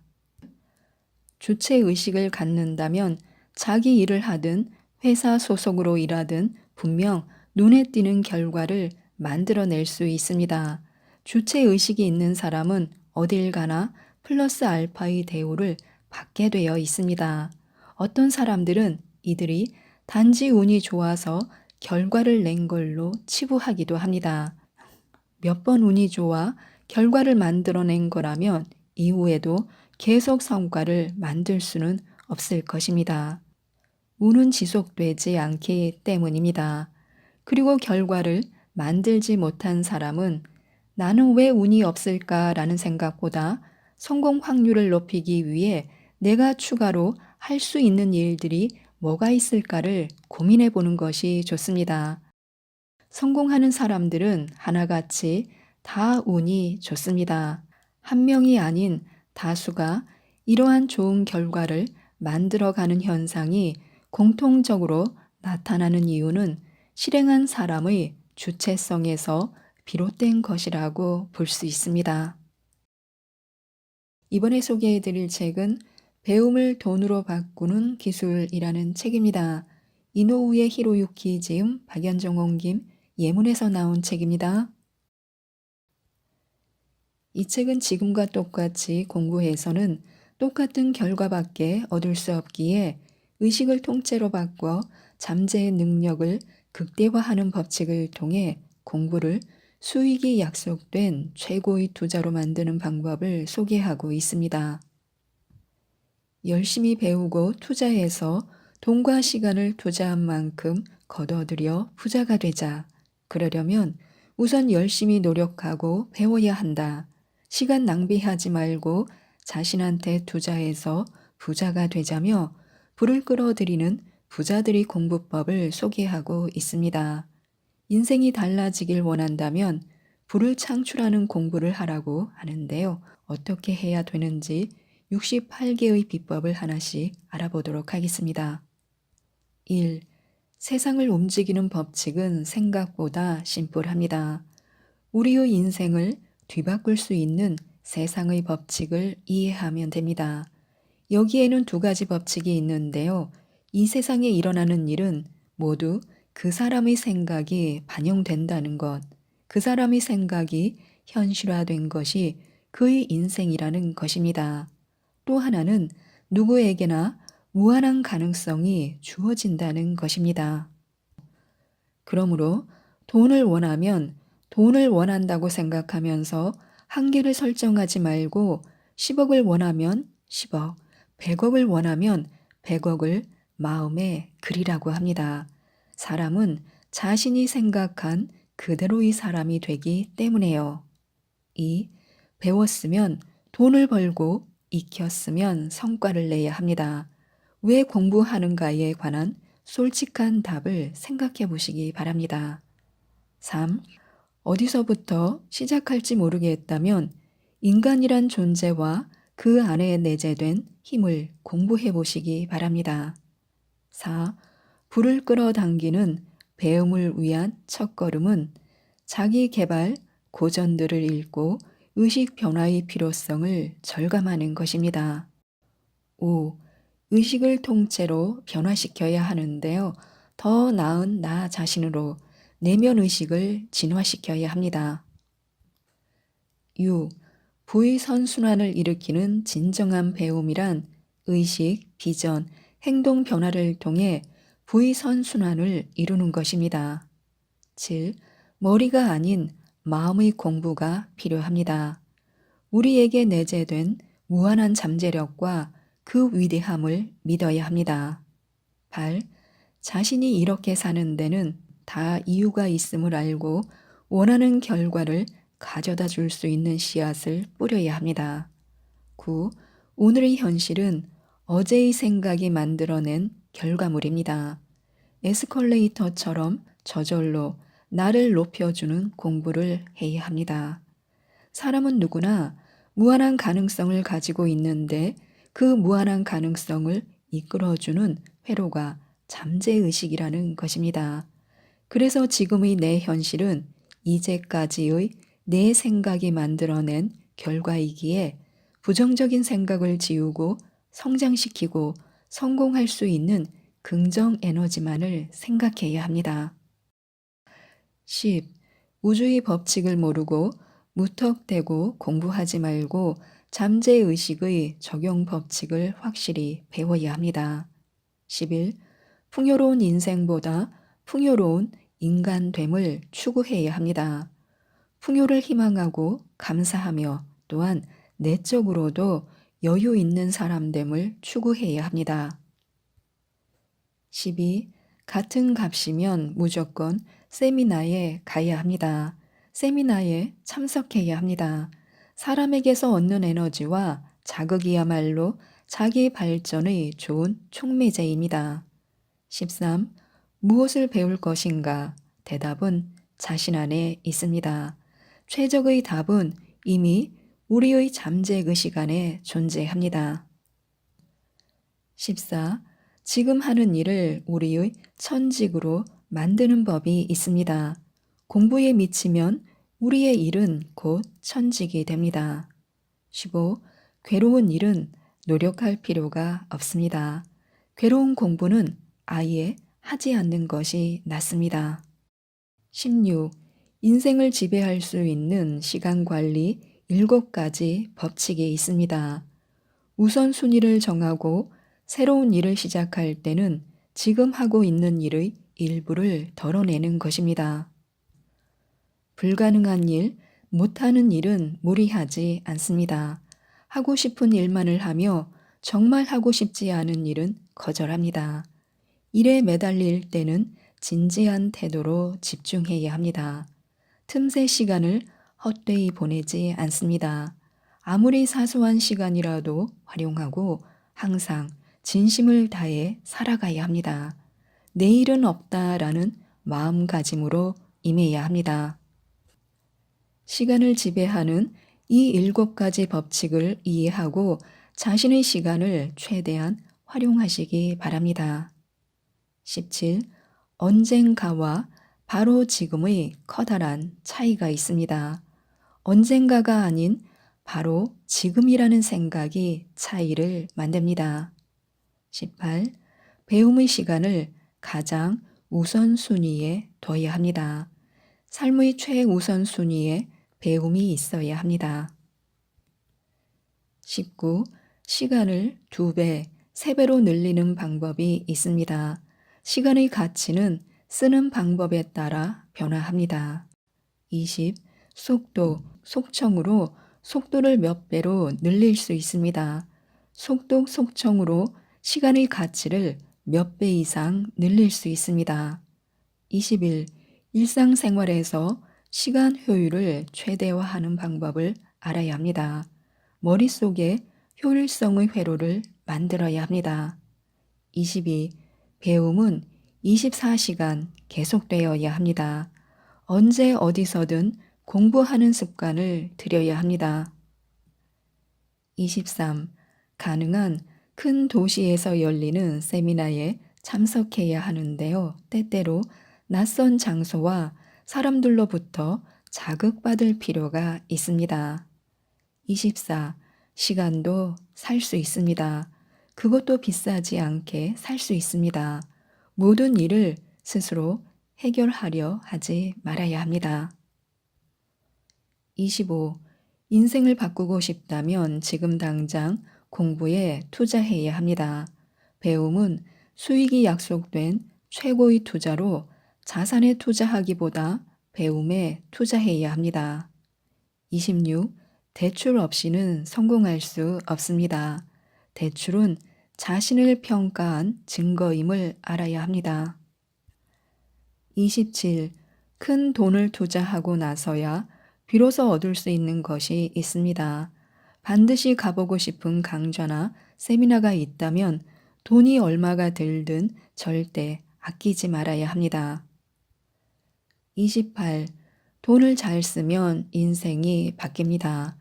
주체의식을 갖는다면 자기 일을 하든 회사 소속으로 일하든 분명 눈에 띄는 결과를 만들어낼 수 있습니다. 주체의식이 있는 사람은 어딜 가나 플러스 알파의 대우를 받게 되어 있습니다. 어떤 사람들은 이들이 단지 운이 좋아서 결과를 낸 걸로 치부하기도 합니다. 몇 번 운이 좋아 결과를 만들어낸 거라면 이후에도 계속 성과를 만들 수는 없을 것입니다. 운은 지속되지 않기 때문입니다. 그리고 결과를 만들지 못한 사람은 나는 왜 운이 없을까라는 생각보다 성공 확률을 높이기 위해 내가 추가로 할 수 있는 일들이 뭐가 있을까를 고민해 보는 것이 좋습니다. 성공하는 사람들은 하나같이 다 운이 좋습니다. 한 명이 아닌 다수가 이러한 좋은 결과를 만들어가는 현상이 공통적으로 나타나는 이유는 실행한 사람의 주체성에서 비롯된 것이라고 볼 수 있습니다. 이번에 소개해 드릴 책은 배움을 돈으로 바꾸는 기술이라는 책입니다. 이노우에 히로유키 지음, 박연정 옮김, 예문에서 나온 책입니다. 이 책은 지금과 똑같이 공부해서는 똑같은 결과밖에 얻을 수 없기에 의식을 통째로 바꿔 잠재의 능력을 극대화하는 법칙을 통해 공부를 수익이 약속된 최고의 투자로 만드는 방법을 소개하고 있습니다. 열심히 배우고 투자해서 돈과 시간을 투자한 만큼 거둬들여 부자가 되자. 그러려면 우선 열심히 노력하고 배워야 한다. 시간 낭비하지 말고 자신한테 투자해서 부자가 되자며 불을 끌어들이는 부자들의 공부법을 소개하고 있습니다. 인생이 달라지길 원한다면 불을 창출하는 공부를 하라고 하는데요. 어떻게 해야 되는지 68개의 비법을 하나씩 알아보도록 하겠습니다. 1. 세상을 움직이는 법칙은 생각보다 심플합니다. 우리의 인생을 뒤바꿀 수 있는 세상의 법칙을 이해하면 됩니다. 여기에는 두 가지 법칙이 있는데요. 이 세상에 일어나는 일은 모두 그 사람의 생각이 반영된다는 것, 그 사람의 생각이 현실화된 것이 그의 인생이라는 것입니다. 또 하나는 누구에게나 무한한 가능성이 주어진다는 것입니다. 그러므로 돈을 원하면 돈을 원한다고 생각하면서 한계를 설정하지 말고 10억을 원하면 10억, 100억을 원하면 100억을 마음에 그리라고 합니다. 사람은 자신이 생각한 그대로의 사람이 되기 때문에요. 2. 배웠으면 돈을 벌고 익혔으면 성과를 내야 합니다. 왜 공부하는가에 관한 솔직한 답을 생각해 보시기 바랍니다. 3. 어디서부터 시작할지 모르겠다면 인간이란 존재와 그 안에 내재된 힘을 공부해 보시기 바랍니다. 4. 불을 끌어당기는 배움을 위한 첫걸음은 자기 개발 고전들을 읽고 의식 변화의 필요성을 절감하는 것입니다. 5. 의식을 통째로 변화시켜야 하는데요. 더 나은 나 자신으로 내면 의식을 진화시켜야 합니다. 6. 부의 선순환을 일으키는 진정한 배움이란 의식, 비전, 행동 변화를 통해 부의 선순환을 이루는 것입니다. 7. 머리가 아닌 마음의 공부가 필요합니다. 우리에게 내재된 무한한 잠재력과 그 위대함을 믿어야 합니다. 8. 자신이 이렇게 사는 데는 다 이유가 있음을 알고 원하는 결과를 가져다 줄 수 있는 씨앗을 뿌려야 합니다. 9. 오늘의 현실은 어제의 생각이 만들어낸 결과물입니다. 에스컬레이터처럼 저절로 나를 높여주는 공부를 해야 합니다. 사람은 누구나 무한한 가능성을 가지고 있는데 그 무한한 가능성을 이끌어주는 회로가 잠재의식이라는 것입니다. 그래서 지금의 내 현실은 이제까지의 내 생각이 만들어낸 결과이기에 부정적인 생각을 지우고 성장시키고 성공할 수 있는 긍정 에너지만을 생각해야 합니다. 10. 우주의 법칙을 모르고 무턱대고 공부하지 말고 잠재의식의 적용 법칙을 확실히 배워야 합니다. 11. 풍요로운 인생보다 풍요로운 인간됨을 추구해야 합니다. 풍요를 희망하고 감사하며 또한 내적으로도 여유 있는 사람됨을 추구해야 합니다. 12. 같은 값이면 무조건 세미나에 가야 합니다. 세미나에 참석해야 합니다. 사람에게서 얻는 에너지와 자극이야말로 자기 발전의 좋은 촉매제입니다. 13. 무엇을 배울 것인가? 대답은 자신 안에 있습니다. 최적의 답은 이미 우리의 잠재의식 안에 존재합니다. 14. 지금 하는 일을 우리의 천직으로 만드는 법이 있습니다. 공부에 미치면 우리의 일은 곧 천직이 됩니다. 15. 괴로운 일은 노력할 필요가 없습니다. 괴로운 공부는 아예 하지 않는 것이 낫습니다. 16. 인생을 지배할 수 있는 시간 관리 7가지 법칙이 있습니다. 우선순위를 정하고 새로운 일을 시작할 때는 지금 하고 있는 일의 일부를 덜어내는 것입니다. 불가능한 일, 못하는 일은 무리하지 않습니다. 하고 싶은 일만을 하며 정말 하고 싶지 않은 일은 거절합니다. 일에 매달릴 때는 진지한 태도로 집중해야 합니다. 틈새 시간을 헛되이 보내지 않습니다. 아무리 사소한 시간이라도 활용하고 항상 진심을 다해 살아가야 합니다. 내일은 없다라는 마음가짐으로 임해야 합니다. 시간을 지배하는 이 7가지 법칙을 이해하고 자신의 시간을 최대한 활용하시기 바랍니다. 17. 언젠가와 바로 지금의 커다란 차이가 있습니다. 언젠가가 아닌 바로 지금이라는 생각이 차이를 만듭니다. 18. 배움의 시간을 가장 우선순위에 둬야 합니다. 삶의 최우선순위에 배움이 있어야 합니다. 19. 시간을 2배, 3배로 늘리는 방법이 있습니다. 시간의 가치는 쓰는 방법에 따라 변화합니다. 20. 속도, 속청으로 속도를 몇 배로 늘릴 수 있습니다. 속도, 속청으로 시간의 가치를 몇 배 이상 늘릴 수 있습니다. 21. 일상생활에서 시간 효율을 최대화하는 방법을 알아야 합니다. 머릿속에 효율성의 회로를 만들어야 합니다. 22. 배움은 24시간 계속되어야 합니다. 언제 어디서든 공부하는 습관을 들여야 합니다. 23. 가능한 큰 도시에서 열리는 세미나에 참석해야 하는데요. 때때로 낯선 장소와 사람들로부터 자극받을 필요가 있습니다. 24. 시간도 살 수 있습니다. 그것도 비싸지 않게 살 수 있습니다. 모든 일을 스스로 해결하려 하지 말아야 합니다. 25. 인생을 바꾸고 싶다면 지금 당장 공부에 투자해야 합니다. 배움은 수익이 약속된 최고의 투자로 자산에 투자하기보다 배움에 투자해야 합니다. 26. 대출 없이는 성공할 수 없습니다. 대출은 자신을 평가한 증거임을 알아야 합니다. 27. 큰 돈을 투자하고 나서야 비로소 얻을 수 있는 것이 있습니다. 반드시 가보고 싶은 강좌나 세미나가 있다면 돈이 얼마가 들든 절대 아끼지 말아야 합니다. 28. 돈을 잘 쓰면 인생이 바뀝니다.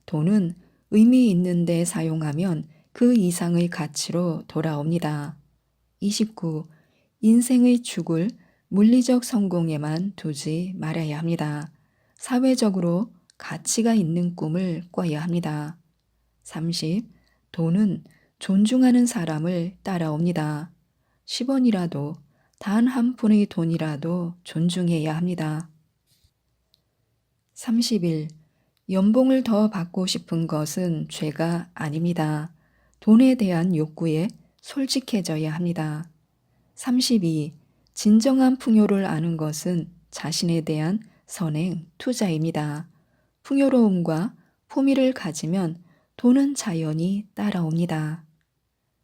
돈은 의미 있는 데 사용하면 그 이상의 가치로 돌아옵니다. 29. 인생의 축을 물리적 성공에만 두지 말아야 합니다. 사회적으로 가치가 있는 꿈을 꿔야 합니다. 30. 돈은 존중하는 사람을 따라옵니다. 10원이라도 단 한 푼의 돈이라도 존중해야 합니다. 31. 연봉을 더 받고 싶은 것은 죄가 아닙니다. 돈에 대한 욕구에 솔직해져야 합니다. 32. 진정한 풍요를 아는 것은 자신에 대한 선행, 투자입니다. 풍요로움과 품위를 가지면 돈은 자연히 따라옵니다.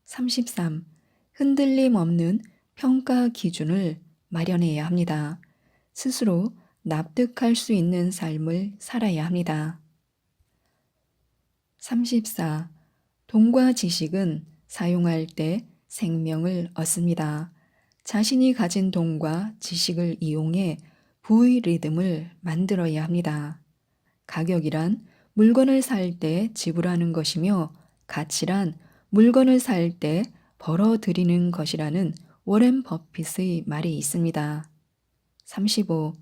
33. 흔들림 없는 평가 기준을 마련해야 합니다. 스스로 납득할 수 있는 삶을 살아야 합니다. 34. 돈과 지식은 사용할 때 생명을 얻습니다. 자신이 가진 돈과 지식을 이용해 부의 리듬을 만들어야 합니다. 가격이란 물건을 살 때 지불하는 것이며 가치란 물건을 살 때 벌어들이는 것이라는 워렌 버핏의 말이 있습니다. 35.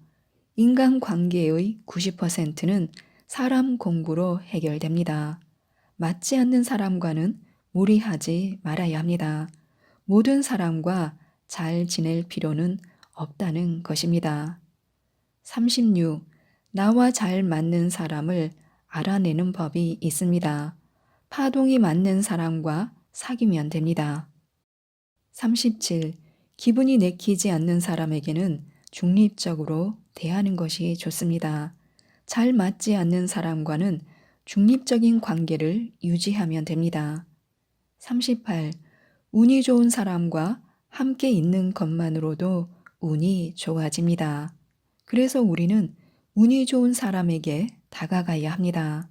인간관계의 90%는 사람 공부로 해결됩니다. 맞지 않는 사람과는 무리하지 말아야 합니다. 모든 사람과 잘 지낼 필요는 없다는 것입니다. 36. 나와 잘 맞는 사람을 알아내는 법이 있습니다. 파동이 맞는 사람과 사귀면 됩니다. 37. 기분이 내키지 않는 사람에게는 중립적으로 대하는 것이 좋습니다. 잘 맞지 않는 사람과는 중립적인 관계를 유지하면 됩니다. 38. 운이 좋은 사람과 함께 있는 것만으로도 운이 좋아집니다. 그래서 우리는 운이 좋은 사람에게 다가가야 합니다.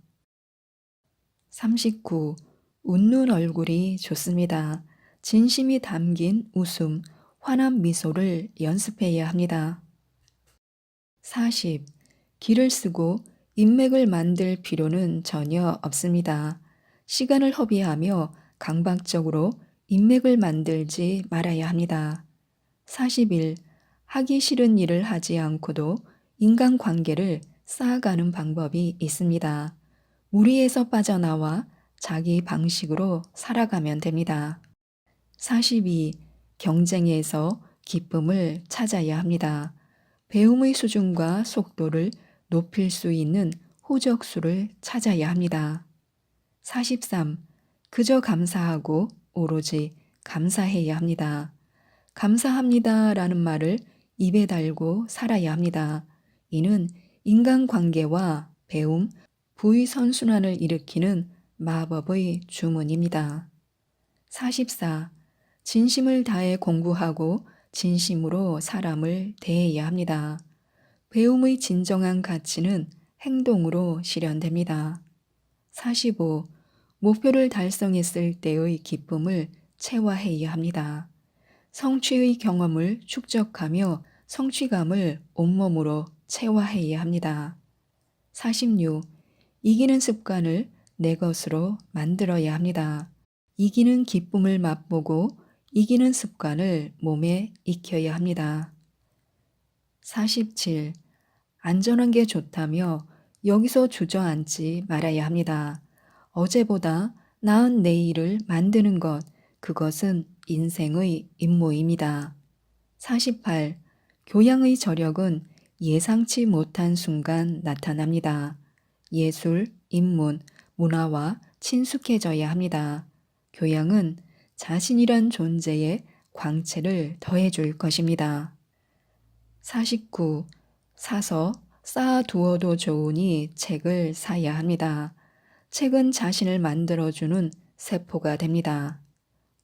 39. 웃는 얼굴이 좋습니다. 진심이 담긴 웃음, 환한 미소를 연습해야 합니다. 40. 기를 쓰고 인맥을 만들 필요는 전혀 없습니다. 시간을 허비하며 강박적으로 인맥을 만들지 말아야 합니다. 41. 하기 싫은 일을 하지 않고도 인간관계를 쌓아가는 방법이 있습니다. 무리에서 빠져나와 자기 방식으로 살아가면 됩니다. 42. 경쟁에서 기쁨을 찾아야 합니다. 배움의 수준과 속도를 높일 수 있는 호적수를 찾아야 합니다. 43. 그저 감사하고 오로지 감사해야 합니다. 감사합니다 라는 말을 입에 달고 살아야 합니다. 이는 인간관계와 배움, 부의선순환을 일으키는 마법의 주문입니다. 44. 진심을 다해 공부하고 진심으로 사람을 대해야 합니다. 배움의 진정한 가치는 행동으로 실현됩니다. 45. 목표를 달성했을 때의 기쁨을 체화해야 합니다. 성취의 경험을 축적하며 성취감을 온몸으로 체화해야 합니다. 46. 이기는 습관을 내 것으로 만들어야 합니다. 이기는 기쁨을 맛보고 이기는 습관을 몸에 익혀야 합니다. 47. 안전한 게 좋다며 여기서 주저앉지 말아야 합니다. 어제보다 나은 내일을 만드는 것, 그것은 인생의 임무입니다. 48. 교양의 저력은 예상치 못한 순간 나타납니다. 예술, 인문, 문화와 친숙해져야 합니다. 교양은 자신이란 존재에 광채를 더해줄 것입니다. 49. 사서 쌓아두어도 좋으니 책을 사야 합니다. 책은 자신을 만들어주는 세포가 됩니다.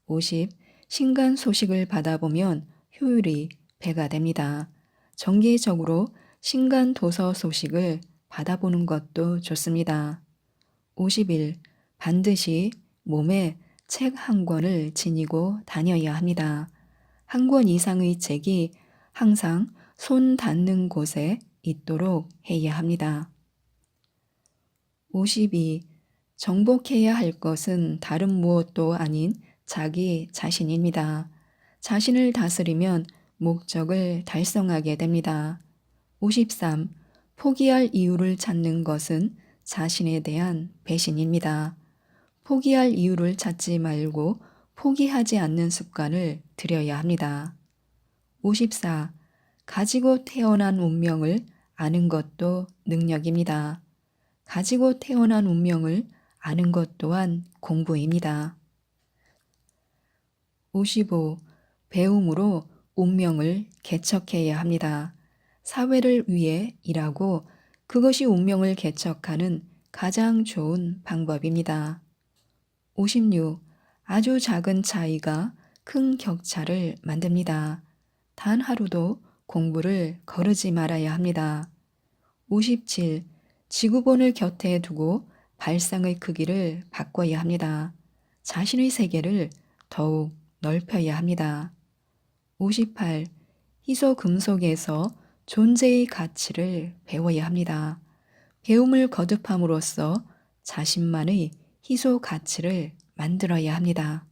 50. 신간 소식을 받아보면 효율이 배가 됩니다. 정기적으로 신간 도서 소식을 받아보는 것도 좋습니다. 51. 반드시 몸에 책 한 권을 지니고 다녀야 합니다. 한 권 이상의 책이 항상 손 닿는 곳에 있도록 해야 합니다. 52. 정복해야 할 것은 다른 무엇도 아닌 자기 자신입니다. 자신을 다스리면 목적을 달성하게 됩니다. 53. 포기할 이유를 찾는 것은 자신에 대한 배신입니다. 포기할 이유를 찾지 말고 포기하지 않는 습관을 들여야 합니다. 54. 가지고 태어난 운명을 아는 것도 능력입니다. 가지고 태어난 운명을 아는 것 또한 공부입니다. 55. 배움으로 운명을 개척해야 합니다. 사회를 위해 일하고 그것이 운명을 개척하는 가장 좋은 방법입니다. 56. 아주 작은 차이가 큰 격차를 만듭니다. 단 하루도 공부를 거르지 말아야 합니다. 57. 지구본을 곁에 두고 발상의 크기를 바꿔야 합니다. 자신의 세계를 더욱 넓혀야 합니다. 58. 희소 금속에서 존재의 가치를 배워야 합니다. 배움을 거듭함으로써 자신만의 희소 가치를 만들어야 합니다.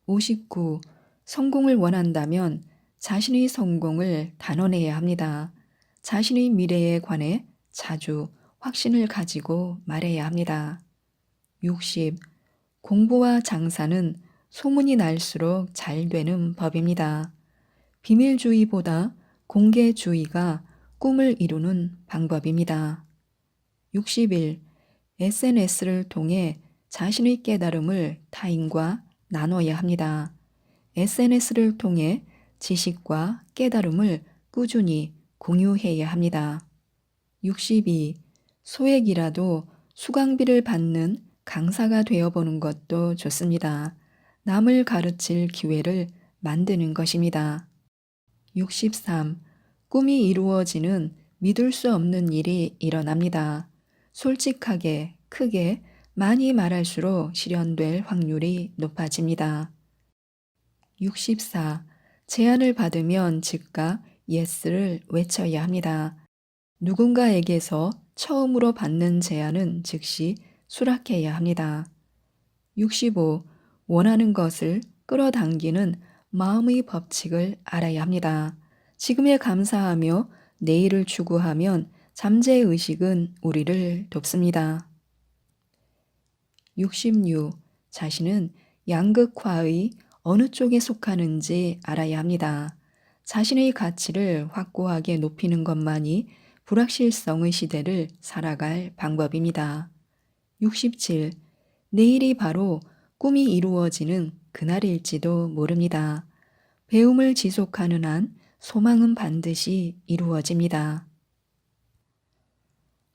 59. 성공을 원한다면 자신의 성공을 단언해야 합니다. 자신의 미래에 관해 자주 확신을 가지고 말해야 합니다. 60. 공부와 장사는 소문이 날수록 잘 되는 법입니다. 비밀주의보다 공개주의가 꿈을 이루는 방법입니다. 61. SNS를 통해 자신의 깨달음을 타인과 나눠야 합니다. SNS를 통해 지식과 깨달음을 꾸준히 공유해야 합니다. 62. 소액이라도 수강비를 받는 강사가 되어보는 것도 좋습니다. 남을 가르칠 기회를 만드는 것입니다. 63. 꿈이 이루어지는 믿을 수 없는 일이 일어납니다. 솔직하게, 크게, 많이 말할수록 실현될 확률이 높아집니다. 64. 제안을 받으면 즉각 예스를 외쳐야 합니다. 누군가에게서 처음으로 받는 제안은 즉시 수락해야 합니다. 65. 원하는 것을 끌어당기는 마음의 법칙을 알아야 합니다. 지금에 감사하며 내일을 추구하면 잠재의식은 우리를 돕습니다. 66. 자신은 양극화의 어느 쪽에 속하는지 알아야 합니다. 자신의 가치를 확고하게 높이는 것만이 불확실성의 시대를 살아갈 방법입니다. 67. 내일이 바로 꿈이 이루어지는 그날일지도 모릅니다. 배움을 지속하는 한 소망은 반드시 이루어집니다.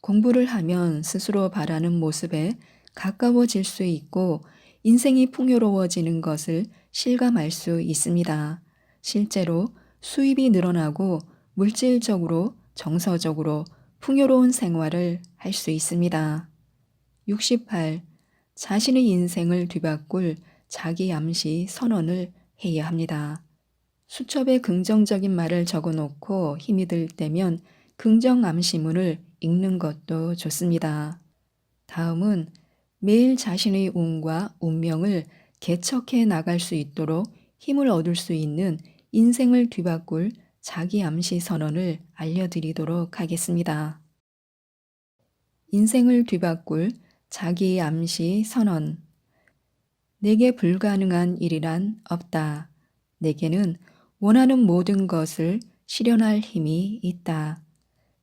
공부를 하면 스스로 바라는 모습에 가까워질 수 있고 인생이 풍요로워지는 것을 실감할 수 있습니다. 실제로 수입이 늘어나고 물질적으로 정서적으로 풍요로운 생활을 할 수 있습니다. 68. 자신의 인생을 뒤바꿀 자기 암시 선언을 해야 합니다. 수첩에 긍정적인 말을 적어놓고 힘이 들 때면 긍정 암시문을 읽는 것도 좋습니다. 다음은 매일 자신의 운과 운명을 개척해 나갈 수 있도록 힘을 얻을 수 있는 인생을 뒤바꿀 자기 암시 선언을 알려드리도록 하겠습니다. 인생을 뒤바꿀 자기 암시 선언. 내게 불가능한 일이란 없다. 내게는 원하는 모든 것을 실현할 힘이 있다.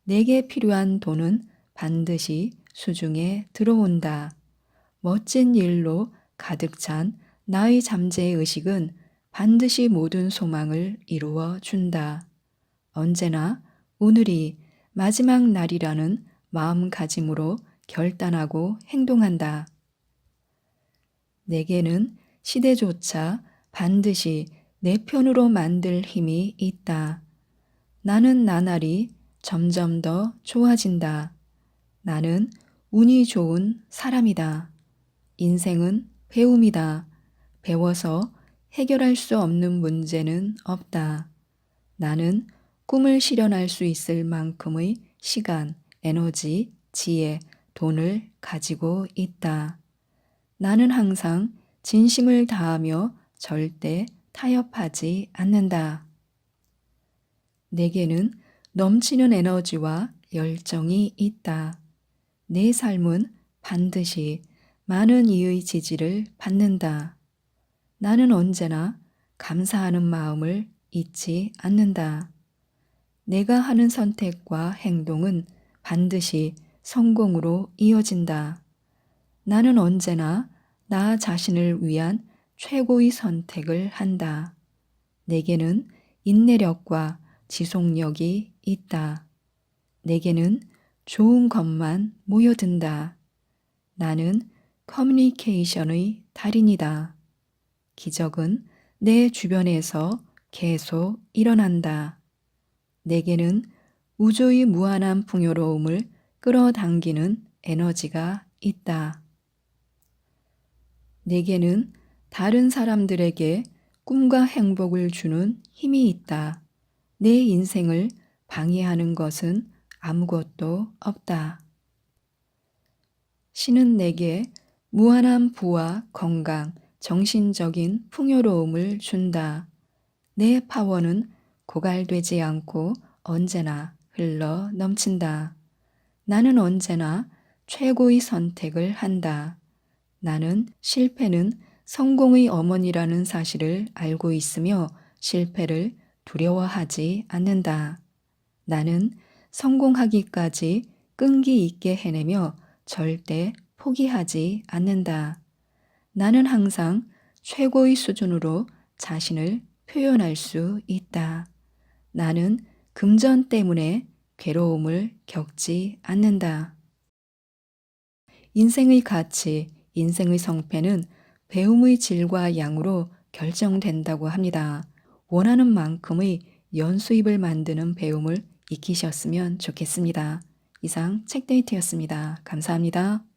내게 필요한 돈은 반드시 수중에 들어온다. 멋진 일로 가득 찬 나의 잠재의식은 반드시 모든 소망을 이루어 준다. 언제나 오늘이 마지막 날이라는 마음가짐으로 결단하고 행동한다. 내게는 시대조차 반드시 내 편으로 만들 힘이 있다. 나는 나날이 점점 더 좋아진다. 나는 운이 좋은 사람이다. 인생은 배움이다. 배워서 해결할 수 없는 문제는 없다. 나는 꿈을 실현할 수 있을 만큼의 시간, 에너지, 지혜, 돈을 가지고 있다. 나는 항상 진심을 다하며 절대 타협하지 않는다. 내게는 넘치는 에너지와 열정이 있다. 내 삶은 반드시 많은 이의 지지를 받는다. 나는 언제나 감사하는 마음을 잊지 않는다. 내가 하는 선택과 행동은 반드시 성공으로 이어진다. 나는 언제나 나 자신을 위한 최고의 선택을 한다. 내게는 인내력과 지속력이 있다. 내게는 좋은 것만 모여든다. 나는 커뮤니케이션의 달인이다. 기적은 내 주변에서 계속 일어난다. 내게는 우주의 무한한 풍요로움을 끌어당기는 에너지가 있다. 내게는 다른 사람들에게 꿈과 행복을 주는 힘이 있다. 내 인생을 방해하는 것은 아무것도 없다. 신은 내게 무한한 부와 건강, 정신적인 풍요로움을 준다. 내 파워는 고갈되지 않고 언제나 흘러 넘친다. 나는 언제나 최고의 선택을 한다. 나는 실패는 성공의 어머니라는 사실을 알고 있으며 실패를 두려워하지 않는다. 나는 성공하기까지 끈기 있게 해내며 절대 포기하지 않는다. 나는 항상 최고의 수준으로 자신을 표현할 수 있다. 나는 금전 때문에 괴로움을 겪지 않는다. 인생의 가치, 인생의 성패는 배움의 질과 양으로 결정된다고 합니다. 원하는 만큼의 연수입을 만드는 배움을 익히셨으면 좋겠습니다. 이상 책데이트였습니다. 감사합니다.